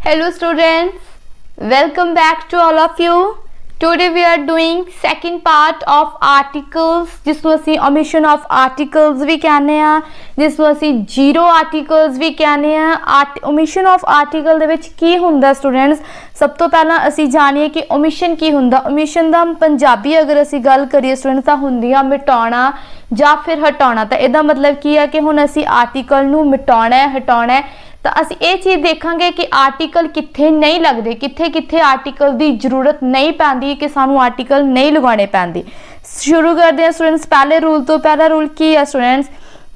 Hello students, welcome back to all of you. Today we are doing second part of articles जिसਨੂੰ ਅਸੀਂ omission of articles भी कहने ਆ, जिसਨੂੰ ਅਸੀਂ zero articles भी कहने ਆ। omission of article ਦੇ ਵਿੱਚ ਕੀ ਹੁੰਦਾ students? ਸਭ ਤੋਂ ਪਹਿਲਾਂ ਅਸੀਂ ਜਾਣੀਏ ਕਿ omission ਕੀ ਹੁੰਦਾ। omission ਦਾ ਪੰਜਾਬੀ ਅਗਰ ਅਸੀਂ ਗੱਲ ਕਰੀਏ students ਤਾਂ ਹੁੰਦੀ ਆ ਮਿਟਾਉਣਾ ਜਾਂ ਫਿਰ ਹਟਾਉਣਾ। ਤਾਂ ਇਹਦਾ ਮਤਲਬ ਕੀ ਹੈ ਕਿ ਹੁਣ ਅਸੀਂ ਆਰਟੀਕਲ ਨੂੰ ਮਿਟਾਉਣਾ ਹੈ, ਹਟਾਉਣਾ ਹੈ। ਤਾਂ ਅਸੀਂ ਇਹ ਚੀਜ਼ ਦੇਖਾਂਗੇ ਕਿ ਆਰਟੀਕਲ ਕਿੱਥੇ ਨਹੀਂ ਲੱਗਦੇ, ਕਿੱਥੇ ਆਰਟੀਕਲ ਦੀ ਜ਼ਰੂਰਤ ਨਹੀਂ ਪੈਂਦੀ, ਕਿ ਸਾਨੂੰ ਆਰਟੀਕਲ ਨਹੀਂ ਲਗਾਉਣੇ ਪੈਂਦੇ। ਸ਼ੁਰੂ ਕਰਦੇ ਹਾਂ ਸਟੂਡੈਂਟਸ ਪਹਿਲੇ ਰੂਲ ਤੋਂ। ਪਹਿਲਾ ਰੂਲ ਕੀ ਹੈ students?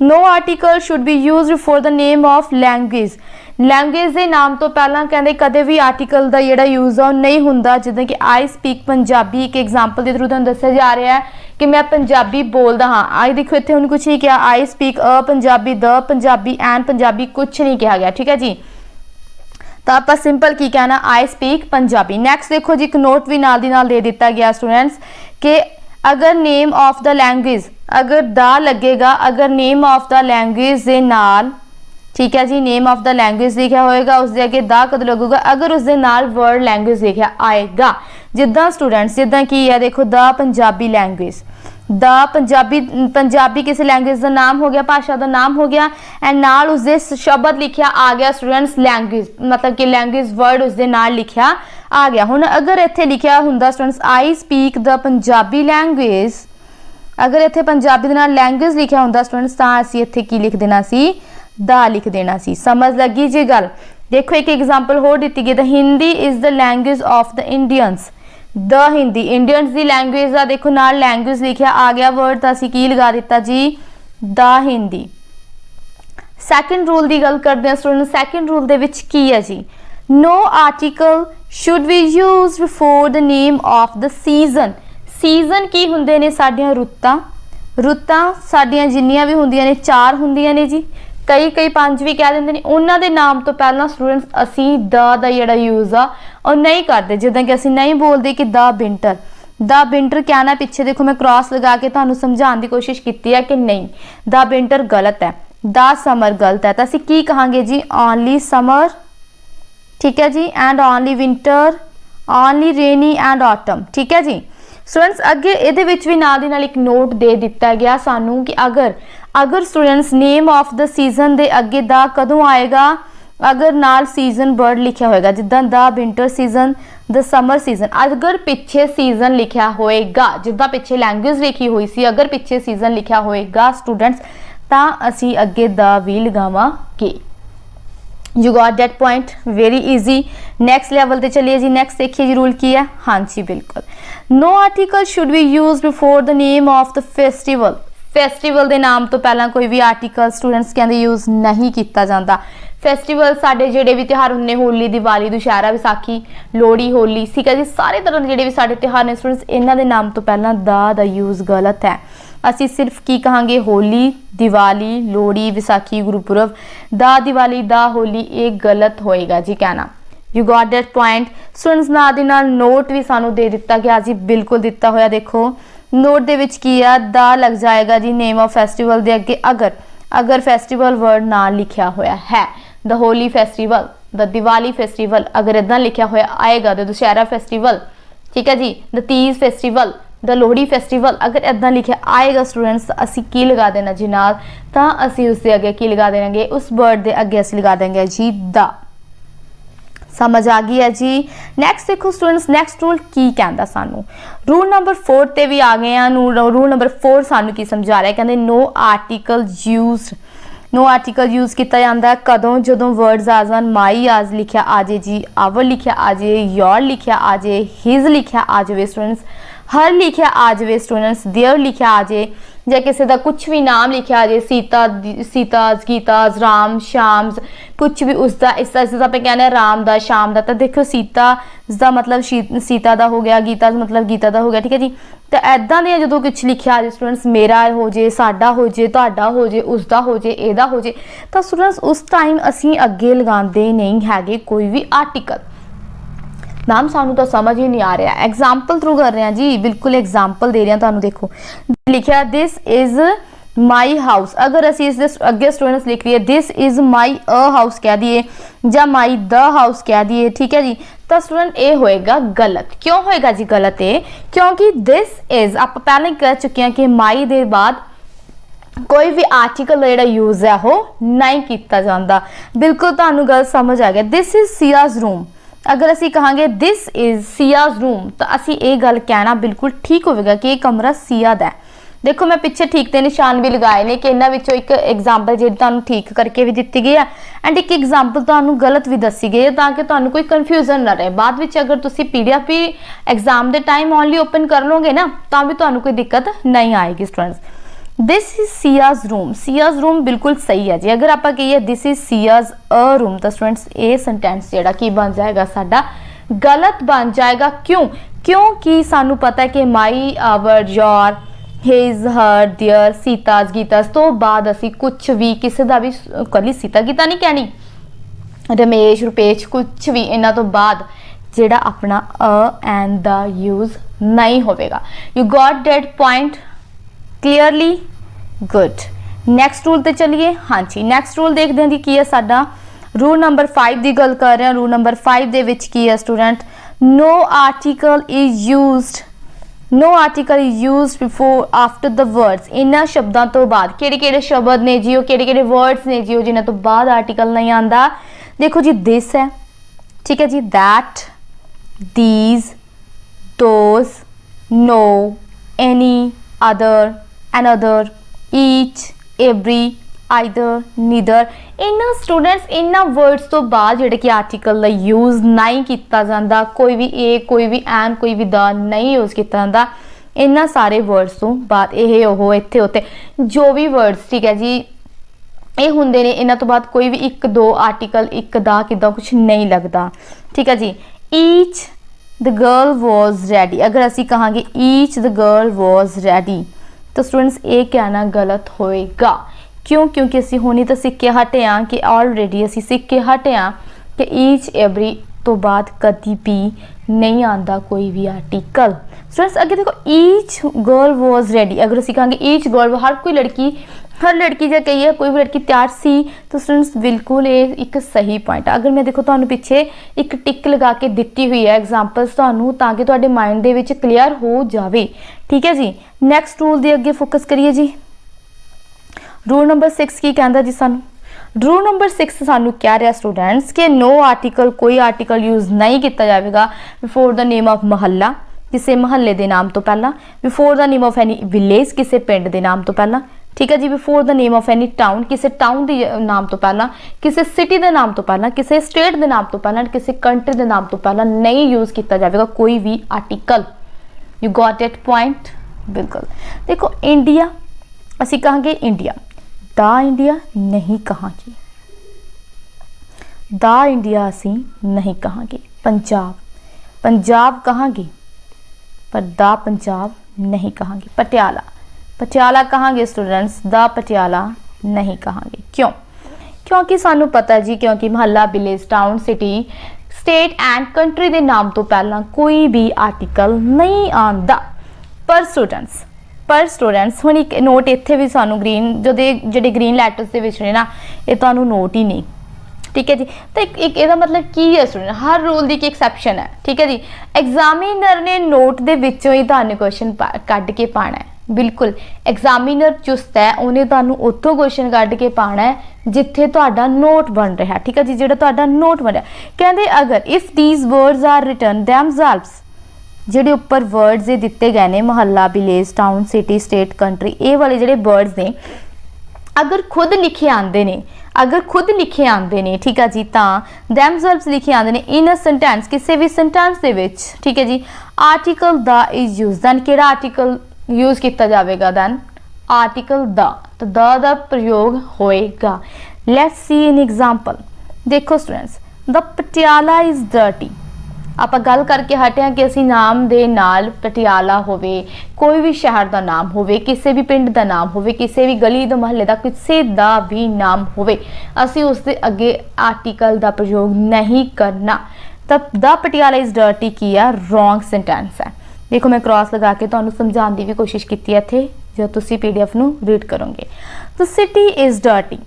No article should be used for the name of language. Language के नाम तो पहला कहते कदे भी आर्टिकल का जोड़ा यूज है नहीं होंदा। जिदा कि आई स्पीक पंजाबी एक एग्जाम्पल के थ्रू तुहानूं दस्सिया जा रहा है कि मैं पंजाबी बोलदा हाँ। आई देखो इत्थे हुण कुछ नहीं कहा, I speak a Punjabi, the Punjabi, and Punjabi कुछ नहीं कहा गया। ठीक है जी, तो आप सिंपल की कहना आई स्पीक पंजाबी। नैक्सट देखो जी, एक नोट भी नाल दी नाल दे दिता गया स्टूडेंट्स कि अगर नेम ऑफ द लैंग्वेज अगर द लगेगा, अगर नेम ऑफ द लैंग्वेज दे नाल, ठीक है जी, नेम ऑफ द लैंग्वेज लिखा होएगा उसके अगे द कद लगेगा अगर उसके नाल वर्ड लैंग्वेज लिखा आएगा। जिदा स्टूडेंट्स जिदा की है देखो the Punjabi language, the Punjabi किसी लैंग्वेज का नाम हो गया, भाषा का नाम हो गया, एंड नाल उसके शब्द लिखा आ गया स्टूडेंट्स लैंग्वेज, मतलब कि लैंग्वेज वर्ड उसके नाल लिखा आ गया। हुण अगर इत्थे लिखा हुंदा students I speak the Punjabi language, अगर इत्थे पंजाबी दे नाल लैंग्वेज लिखा हुंदा स्टूडेंट्स तां असीं इत्थे की लिख देना सी, दा लिख देना सी। समझ लगी जी गल? देखो एक एग्जाम्पल होर दित्ती गई, the Hindi is the language of the Indians. The Hindi Indians की लैंग्वेज का देखो नाल लैंग्वेज लिखा आ गया वर्ड, तो असीं की लगा दिता जी, द हिंदी। सैकेंड रूल की गल करते हैं स्टूडेंट। सैकेंड रूल दे विच की है जी, no article should be used for the name of the season. Season की हुंदे ने साडियां रुत्तां, रुत्तां साडियां जिन्नियां भी हुंदियां ने 4 हुंदियां ने जी, कई 5 भी कह देंगे ने। उन्हां दे नाम तो पहला स्टूडेंट्स असी द जिहड़ा यूज आ और नहीं करते। जिद्दां कि असी नहीं बोलते कि द विंटर, द विंटर कहना पिछे देखो मैं क्रॉस लगा के तुहानूं समझाउण दी कोशिश की है कि नहीं, द विंटर गलत है, द समर गलत है। तो असी की कहांगे जी, ओनली समर, ठीक है जी, and only winter, only rainy and autumn. ठीक है जी स्टूडेंट्स, अगे इहदे विच भी नाल दी नाल एक नोट दे दिता गया सानू कि अगर students name of the season दे अगे द कदों आएगा, अगर नाल सीजन वर्ड लिखा होएगा, जिद्दां the winter season, the summer season, अगर पिछे सीजन लिखा होएगा, जिद्दां पिछे लैंग्वेज लिखी हुई सी, अगर पिछे सीजन लिखा होएगा स्टूडेंट्स तां असीं अगे द भी लगावांगे। You got that point? Very easy. Next level पे चलिए जी। नैक्सट देखिए जी रूल की है। हाँ जी बिल्कुल, no article should be used before the name of the festival. Festival के नाम तो पहला कोई भी आर्टिकल स्टूडेंट्स कहते यूज नहीं किया जाता। फेस्टिवल साडे जिहड़े भी त्यौहार होंगे, होली, दिवाली, दुशहरा, विसाखी, लोहड़ी, होली, ठीक है जी, सारे तरह के जिहड़े भी साडे त्यौहार ने स्टूडेंट्स, इन्हां दे नाम तो पहला दा यूज गलत है। असी सिर्फ की कहांगे, होली, दिवाली, लोहड़ी, विसाखी, गुरुपुरब, दा दिवाली, दा होली, ये गलत होएगा जी कहना। You got that point students? नाल दी नाल नोट भी सानू दे दिता गया जी, बिल्कुल दिता होया। देखो नोट दे विच की है, दा लग जाएगा जी नेम ऑफ फेस्टिवल दे अगे अगर फेस्टिवल वर्ड ना लिखा होया है। The Holi festival, the Diwali festival अगर इदा लिखा होया आएगा, द दुशहरा फेस्टिवल, ठीक है जी, the Teej festival, the Lohri festival अगर इदा लिखा आएगा स्टूडेंट्स, असी की लगा देना जी नाल, तां असी उसके अगे की लगा देंगे, उस वर्ड के अगे असी लगा देंगे जी द। समझ आ गई है जी? नैक्सट देखो स्टूडेंट्स, नैक्सट रूल की कहता सानू, रूल नंबर 4 ते भी आ गए हैं। रूल नंबर 4 सानू की समझा रहा है, कहते no article use, no article use किया जाता है कदों, जदों वर्ड्स आ जान माई आज लिखा आ जाए जी, आवर लिखा आ जाए, योर लिखा आ जाए, हिज लिखा आ जाए स्टूडेंट्स, हर लिखा आ जाए स्टूडेंट्स, देयर लिखा आ जाए, या किसी का कुछ भी नाम लिखा आ जाए, सीता, गीता, राम, श्याम, कुछ भी उसका इस तरह पे कहना है राम दा, श्याम दा। तो देखो सीता का मतलब सीता का हो गया, गीता मतलब गीता का हो गया, ठीक है जी। तो ऐदा दियां जो कुछ लिखा आ जाए स्टूडेंट्स, मेरा हो जाए, साडा हो जाए, तुहाडा हो जाए, उसका हो जाए, एदा हो जाए, तो स्टूडेंट्स उस टाइम असीं अगे लगाते नहीं हैगे कोई भी आर्टिकल। मैम सानू तो समझ ही नहीं आ रहा, एग्जाम्पल थ्रू कर रहे हैं जी, बिल्कुल एग्जाम्पल दे रहे हैं तुहानू। देखो लिखा दिस इज माई हाउस, अगर असी इस अगे स्टूडेंट्स लिख रही है this is my a house कह दिए या माई द हाउस कह दिए, ठीक है जी, तो स्टूडेंट ये होएगा गलत। क्यों होएगा जी गलत है? क्योंकि दिस इज आप पहले कह चुके हैं कि माई दे बाद कोई भी आर्टिकल जो यूज है वो नहीं किया जाता। बिल्कुल तुहानू गल समझ आ गया। दिस इज सियाज रूम, अगर असी कहांगे दिस इज सियाज रूम तो असी ये गल कहना बिल्कुल ठीक होगा कि यह कमरा सिया दा है। देखो मैं पिछे ठीक ते निशान भी लगाए ने कि इन्हां विचों एक एग्जाम्पल जी तुहानू ठीक करके भी दी गई है एंड एक एग्जाम्पल तुहानू गलत भी दसी गई है ताकि तुहानू कोई कन्फ्यूजन ना रहे। बाद विच अगर तुसी PDF भी एग्जाम के टाइम ओनली ओपन कर लोगे ना तो भी तुहानू कोई दिक्कत नहीं आएगी students. This is Ciaz room, Ciaz room बिल्कुल सही है जी। अगर आप कहिए this is Ciaz a room तो स्टूडेंट्स ये सेंटेंस जिहड़ा की बन जाएगा साडा गलत बन जाएगा। क्यों? क्योंकि सानू पता है कि my our your his her their Sita's Gita's तो बाद असी कुछ भी किसी का भी कली सीता गीता नहीं कहनी, रमेश रुपेश कुछ भी इन्हां तो बाद जिहड़ा अपना अ एंड द यूज नहीं होवेगा। You got that point clearly? Good. Next rule ते चलिए। हाँ जी नैक्सट रूल देखते हैं की है साडा रूल नंबर 5 की गल कर रहे हैं। रूल नंबर 5 दे विच की है student no article is used, no article is used before after the words. इन्हां शब्दों तो बाद किहड़े-किहड़े शब्द ने जी, किहड़े-किहड़े वर्ड्स ने जी जिन्हां तो बाद आर्टिकल नहीं आंदा। देखो जी दिस है, ठीक है जी, that, these, those, no, any, other, another, each, every, either, neither। इन्हां स्टूडेंट्स इन्हां वर्ड्स तो बाद जिहड़े कि आर्टिकल का यूज नहीं किया जाता, कोई भी ए कोई भी एन कोई भी द नहीं यूज किया जाता। इन्हां सारे वर्ड्स तो बाद ये ओह इत्थे उत्ते जो भी वर्ड्स ठीक है जी ये हुंदे ने इन्हां तो बाद कोई भी एक दो आर्टिकल एक दा किदा कुछ नहीं लगता, ठीक है जी। Each the girl was ready, अगर असी कहांगे each the girl was ready तो स्टूडेंट्स ये कहना गलत होएगा। क्यों? क्योंकि असी हुणी तो सीख के हटे हाँ कि ऑलरेडी असी सीख के हटे हाँ कि ईच एवरी तो बाद कभी भी नहीं आता कोई भी आर्टिकल। स्टूडेंट्स अगे देखो ईच गर्ल वॉज रेडी, अगर असी कहेंगे ईच गर्ल हर कोई लड़की हर लड़की जो कही कोई भी लड़की तैयार सी तो स्टूडेंट्स बिल्कुल ये एक सही पॉइंट है। अगर मैं देखो तुहानू पिछे एक टिक लगा के दी हुई है एग्जाम्पल्स तुहानू ताकि तुहाडे माइंड दे विच क्लीयर हो जाए, ठीक है जी। नैक्सट रूल दे अगे फोकस करिए जी। रूल नंबर 6 की कहता जी सानू, रूल नंबर 6 सानू कह रहा स्टूडेंट्स कि नो आर्टिकल कोई आर्टिकल यूज नहीं किया जाएगा before the name of mohalla किसी महल्ले के नाम तो पहला, before the name of any village किसी पिंड के नाम तो पहला, ठीक है जी, before the name of any town किसी टाउन के नाम तो पहला, किसी सिटी के नाम तो पहला, किसी स्टेट के नाम तो पहला, किसी कंट्री के नाम तो पहला नहीं यूज किया जाएगा कोई भी article. You got it point? बिल्कुल। देखो इंडिया असी कहांगे इंडिया, द इंडिया नहीं कहांगे, द इंडिया असी नहीं कहांगे। पंजाब पंजाब कहांगे पर द पंजाब नहीं कहांगे। पटियाला पटियाला कहांगे स्टूडेंट्स, द पटियाला नहीं कहांगे। क्यों? क्योंकि सानू पता जी क्योंकि mohalla village town city state and country के नाम तो पहला कोई भी आर्टिकल नहीं आंदा। पर स्टूडेंट्स हुण एक नोट इत्थे भी सानू ग्रीन जो ग्रीन लैटर्स दे विच ने ना ये तुहानू नोट ही नहीं, ठीक है जी। तो एक ਇਹਦਾ मतलब की है स्टूडेंट हर रूल की एक एक्सैप्शन है, ठीक है जी। एग्जामिनर ने नोट दे विचों ही तुहानू क्वेश्चन कढ के पाना है, बिल्कुल एग्जामिनर चुस्त है उन्हें तुहानू उत्थों क्वेश्चन कढ के पाना है जिथे तुहाडा नोट बन रहा है, ठीक है जी। जिहड़ा तुहाडा नोट बन रहा कहंदे अगर if these words are written themselves ਜਿਹੜੇ ਉੱਪਰ वर्ड्स ये दिते गए ने mohalla village town city state country ये वाले ਜਿਹੜੇ वर्ड्स ने अगर खुद लिखे आते ने ठीक है जी तो themselves लिखे आते ने इन अ सेंटेंस किसी भी सेंटेंस दे विच, ठीक है जी। Article the is use then किहड़ा आर्टिकल यूज किया जाएगा दैन आर्टिकल द, तो द प्रयोग होएगा। Let's see an example. देखो students the Patiala is dirty, आप गल करके हटे कि असी नाम दे नाल पटियाला होवे कोई भी शहर का नाम होवे किसी भी पिंड का नाम होवे किसी भी गली द महल्ले का किसी का भी नाम होवे असी उसके अगे आर्टिकल का प्रयोग नहीं करना। तब द पटियाला इज डर्टी की है रॉन्ग सेंटेंस है। देखो मैं क्रॉस लगा के तुहानू समझाने की भी कोशिश की है इत्थे जो तुसी PDF नू रीड करोगे। द सिटी इज़ डर्टी,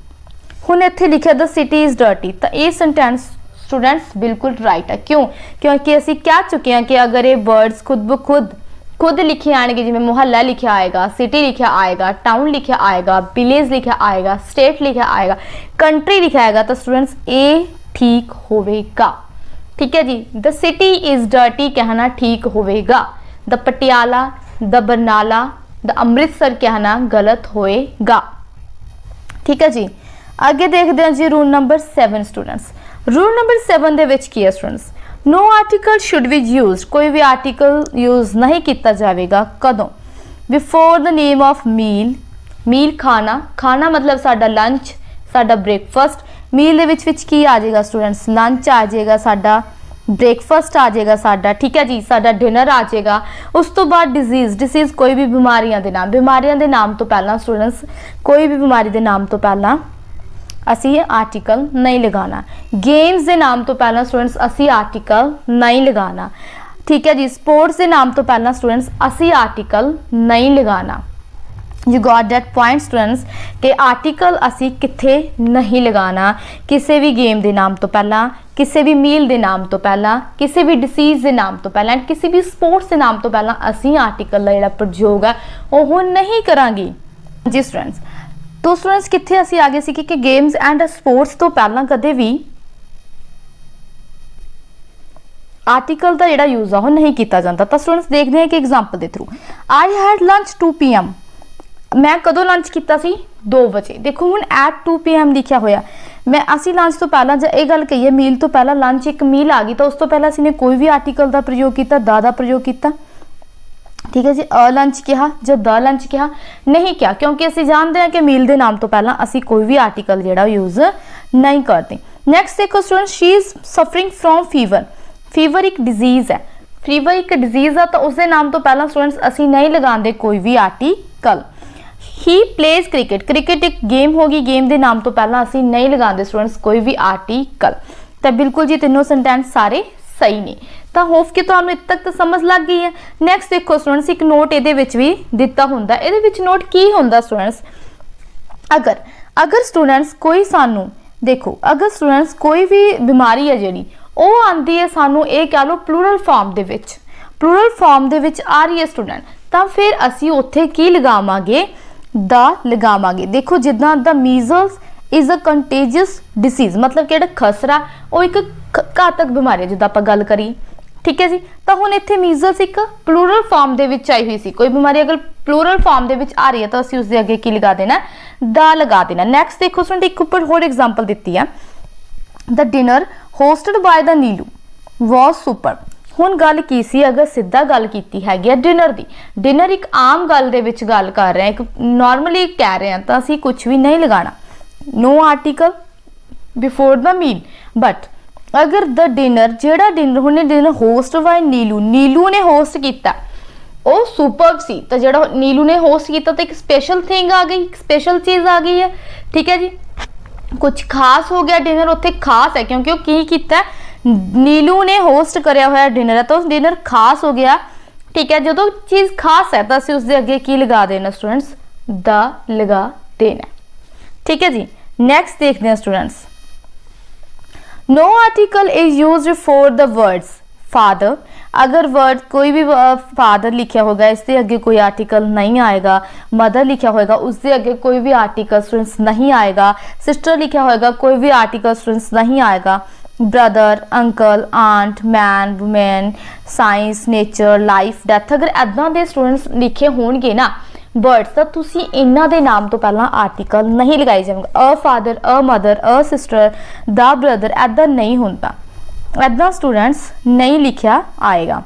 हुण इत्थे लिखिया द सिटी इज़ डर्टी, तो ये सेंटेंस स्टूडेंट्स बिल्कुल राइट है। क्यों? क्योंकि असी कह चुके हैं कि अगर ये वर्ड्स खुद ब खुद लिखे आएंगे, जिवें मुहल्ला लिखा आएगा, सिटी लिखा आएगा, टाउन लिखा आएगा, विलेज लिखा आएगा, स्टेट लिखा आएगा, कंट्री लिखा आएगा, तो स्टूडेंट्स ये ठीक होवेगा। ठीक है जी, द सिटी इज़ डर्टी कहना ठीक होवेगा। The Patiala, the Barnala, the Amritsar कहना गलत होएगा। ठीक है जी, आगे देखते हैं जी rule number 7 students. Rule number 7 दे विच की है students, no article should be use, कोई भी आर्टिकल यूज नहीं किया जाएगा कदों before the name of meal, meal खाना, खाना मतलब साडा लंच, साडा ब्रेकफास्ट, मील दे विच की आ जाएगा स्टूडेंट्स, लंच आ जाएगा साडा, ब्रेकफास्ट आ जाएगा साडा, ठीक है जी, साडा डिनर आ जाएगा। उस तो बाद डिजीज़ कोई भी बीमारियां दे नाम तो पहला स्टूडेंट्स, कोई भी बीमारी के नाम तो पहला असी आर्टिकल नहीं लगाना। गेम्स के नाम तो पहला स्टूडेंट्स असी आर्टिकल नहीं लगाना। ठीक है जी, स्पोर्ट्स के नाम तो पहला स्टूडेंट्स असी आर्टिकल नहीं लगाना। You got that point students कि आर्टिकल असी किथे नहीं लगाना, किसी भी गेम के नाम तो पहला, किसी भी मील के नाम तो पहला, किसी भी डिसीज़ के नाम तो पहला, किसी भी स्पोर्ट्स के नाम तो पहला असी आर्टिकल का जिहड़ा प्रयोग है वो नहीं करांगे जी स्टूडेंट्स। तो स्टूडेंट्स कितने असी आ गए सी कि गेम्स एंड स्पोर्ट्स तो पहला कदे भी आर्टिकल का जिहड़ा यूज आ नहीं किया जाता। तो स्टूडेंट्स देखते हैं कि एग्जाम्पल के through, I had lunch 2 PM, मैं कदों लंच किया सी 2 बजे। देखो हुण एट 2 PM लिखा होया, मैं असी लंच तो पहला जो ये गल कही है मील तो पहला लंच एक मील आ गई, तो उस तो पहला असी ने कोई भी आर्टिकल का प्रयोग किया, दा प्रयोग किया। ठीक है जी, अ लंच कहा जो द लंच कहा नहीं क्या, क्योंकि असी जानते हैं कि मील के नाम तो पहला असी कोई भी आर्टिकल जिहड़ा यूज नहीं करते। नैक्सट देखो student, she is suffering from fever, fever एक डिजीज़ है, फीवर एक डिजीज़ है, तो उसके नाम तो पहला स्टूडेंट्स असी नहीं लगाते कोई भी article. He plays cricket, cricket एक गेम होगी, गेम के नाम तो पहला असी नहीं लगाते स्टूडेंट्स कोई भी आर्टिकल। तो बिल्कुल जी तीनों सेंटेंस सारे सही ने। तो होप कि तुहानू इत्थे तक तो समझ लग गई है। नैक्सट देखो स्टूडेंट्स, एक नोट ये भी दिता हुंदा, इहदे विच नोट की हुंदा स्टूडेंट्स, अगर स्टूडेंट्स कोई सानू देखो, अगर स्टूडेंट्स कोई भी बीमारी है जिहड़ी वो आंदी है सानू ये कह लो प्लूरल फॉर्म दे विच, प्लूरल फॉर्म दे विच आ रही है स्टूडेंट, तो फिर असी उत्थे की लगावांगे, द लगावांगे। देखो जिद्दां the measles is a contagious disease, मतलब कि खसरा वो एक घातक बीमारी जिद्दां आपां गल करिए। ठीक है जी, तो हुण इत्थे मीजल्स एक प्लूरल फॉर्म दे विच आई हुई सी, कोई बीमारी अगर प्लूरल फॉर्म दे विच आ रही है तो असी उसके अगे की लगा देना, द लगा देना। नैक्सट देखो स्टूडेंट, एक ऊपर होर एग्जाम्पल दी है, the dinner hosted by the Neelu was super. हुण गल की सी, अगर सीधा गल कीती हैगी डिनर दी, डिनर एक आम गल दे विच गल कर रहे हैं, एक नॉर्मली कह रहे हैं, तो असी कुछ भी नहीं लगाना, no article before the meal. But अगर द डिनर जेड़ा डिनर हुणे dinner host by Neelu, Neelu ने होस्ट किया वो सुपर्ब सी, तो जेड़ा नीलू ने होस्ट किया तो एक स्पेशल थिंग आ गई, एक स्पेशल चीज़ आ गई है। ठीक है जी, कुछ खास हो गया डिनर, उत्थे खास है क्योंकि वो की कीता है, नीलू ने होस्ट कराया हुआ डिनर है, तो डिनर खास हो गया। ठीक है, जो चीज़ खास है तो असं उसके अगे की लगा देना स्टूडेंट्स, द लगा देना। ठीक है जी, नैक्सट देखते हैं students, no article is use for the words father. अगर वर्ड कोई भी फादर लिखा होगा इससे अगे कोई आर्टिकल नहीं आएगा, मदर लिखा होगा उससे अगे कोई भी आर्टिकल स्टूडेंट्स नहीं आएगा, सिस्टर लिखा होगा कोई भी आर्टिकल स्टूडेंट्स नहीं आएगा, brother, uncle, aunt, man, women, science, nature, life, death, अगर इदां दे स्टूडेंट्स लिखे होणगे ना वर्ड्स, तो तुसी इन्हां दे नाम तो पहला आर्टिकल नहीं लगाए जाएंगे। A father, a mother, a sister, the brother, इदां नहीं होता, इदां स्टूडेंट्स नहीं लिखा आएगा।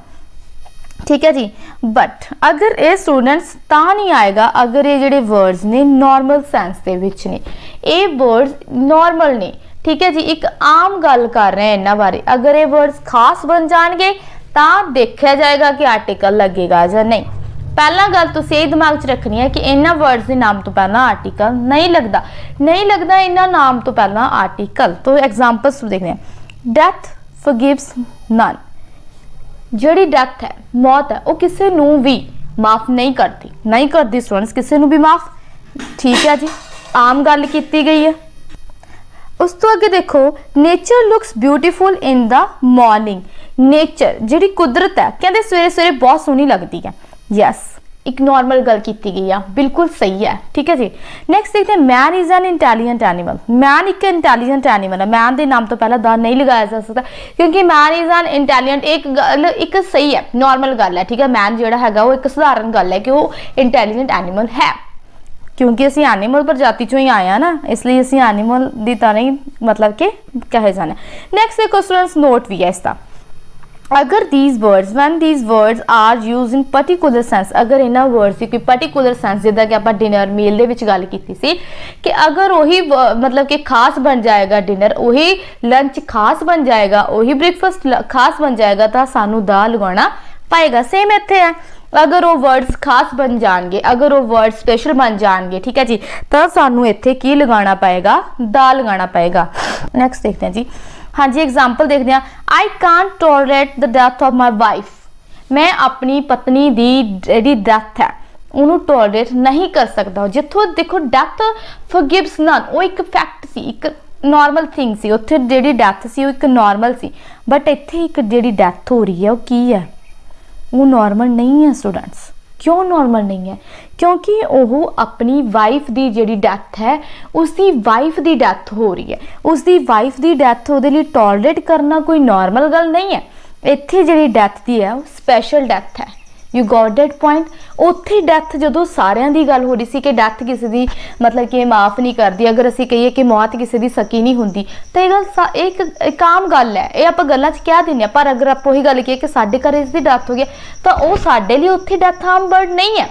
ठीक है जी, बट अगर ये स्टूडेंट्स ता नहीं आएगा अगर ये जिहड़े वर्ड्स ने नॉर्मल सेंस दे विच ने, ये वर्ड्स नॉर्मल ने। ठीक है जी, एक आम गल कर रहे हैं इन्हां बारे, अगर ये वर्ड्स खास बन जाएंगे तो देखा जाएगा कि आर्टिकल लगेगा या नहीं। पहला गल तुसीं ये दिमाग च रखनी है कि इन्हां वर्ड्स के नाम तो पहला आर्टिकल नहीं लगता, नहीं लगता इन्हां नाम तो पहला आर्टिकल। तो एग्जाम्पल्स देखते हैं, डेथ फॉरगिव्स नन, जिहड़ी डेथ है मौत है वो किसी नूं भी माफ़ नहीं करती स्टूडेंट्स किसी नूं भी माफ़। ठीक है जी, आम गल की गई है। उस तो अगे देखो, nature looks beautiful in the morning. Nature जिहड़ी कुदरत है कहते सवेरे सवेरे बहुत सोहनी लगती है। यस, एक नॉर्मल गल की गई है, बिल्कुल सही है। ठीक है जी। नैक्सट देखते हैं, man is an intelligent animal. Man एक इंटैलीजेंट एनीमल है। मैन के नाम तो पहला द नहीं लगाया जा सकता क्योंकि मैन इज एन इंटैलीजेंट एक गल एक सही है, नॉर्मल गल है। ठीक है, मैन जो है वो एक सधारण गल है कि वो इंटैलीजेंट एनीमल है क्योंकि असी एनीमल प्रजाति चो ही आए हैं ना, इसलिए असी एनीमल की तरह ही मतलब कि कहे जाने। नैक्सट देखो स्टूडेंट्स, नोट भी है इसका, अगर these words when these words are use in particular sense, अगर इन्होंने वर्ड्स की कोई पर्टिकुलर सेंस जिदा कि आप डिनर मील के गल की सी कि अगर वही मतलब कि खास बन जाएगा डिनर, वही लंच खास बन जाएगा, वही ब्रेकफास्ट खास बन जाएगा तो सानू दा लगाना पाएगा। सेम इत्थे है, अगर वो वर्ड्स खास बन जाएंगे, अगर वो वर्ड स्पेशल बन जाएंगे, ठीक है जी, तो सानू इत्थे की लगाना पाएगा, दा लगाना पाएगा। नैक्सट देखते हैं जी। हाँ जी, एग्जाम्पल देखते हैं। I can't tolerate the death of my wife. मैं अपनी पत्नी की जी डेथ है उन्होंने टॉलरेट नहीं कर सकता। जिथों देखो डेथ फॉरगिव्स नन, वो एक फैक्ट सी, एक नॉर्मल थिंग सी, उत्थे जी डेथ सी वो एक नॉर्मल सी, बट इत्थे एक जी डेथ हो रही है वो की है, वो नॉर्मल नहीं है स्टूडेंट्स। क्यों नॉर्मल नहीं है? क्योंकि वो अपनी वाइफ की जी डेथ है, उसकी वाइफ की डेथ हो रही है, उसकी वाइफ की डेथ वो टॉलरेट करना कोई नॉर्मल गल नहीं है। इत्थे जी डेथ की है वो स्पैशल डेथ है। You got that point. उत्थे डेथ जो सारिਆਂ की गल हो रही सी कि डेथ किसी की मतलब कि माफ़ नहीं करती, अगर असी कहिए कि मौत किसी की सकी नहीं होंगी तो ये गल एक आम गल है, ये आप गल्लां च कह दिंदे। पर अगर आप वही गल कहिए कि साडे घर इसकी डेथ हो गई तो वह साडे लिए उत्थे डेथ आम वर्ड नहीं है।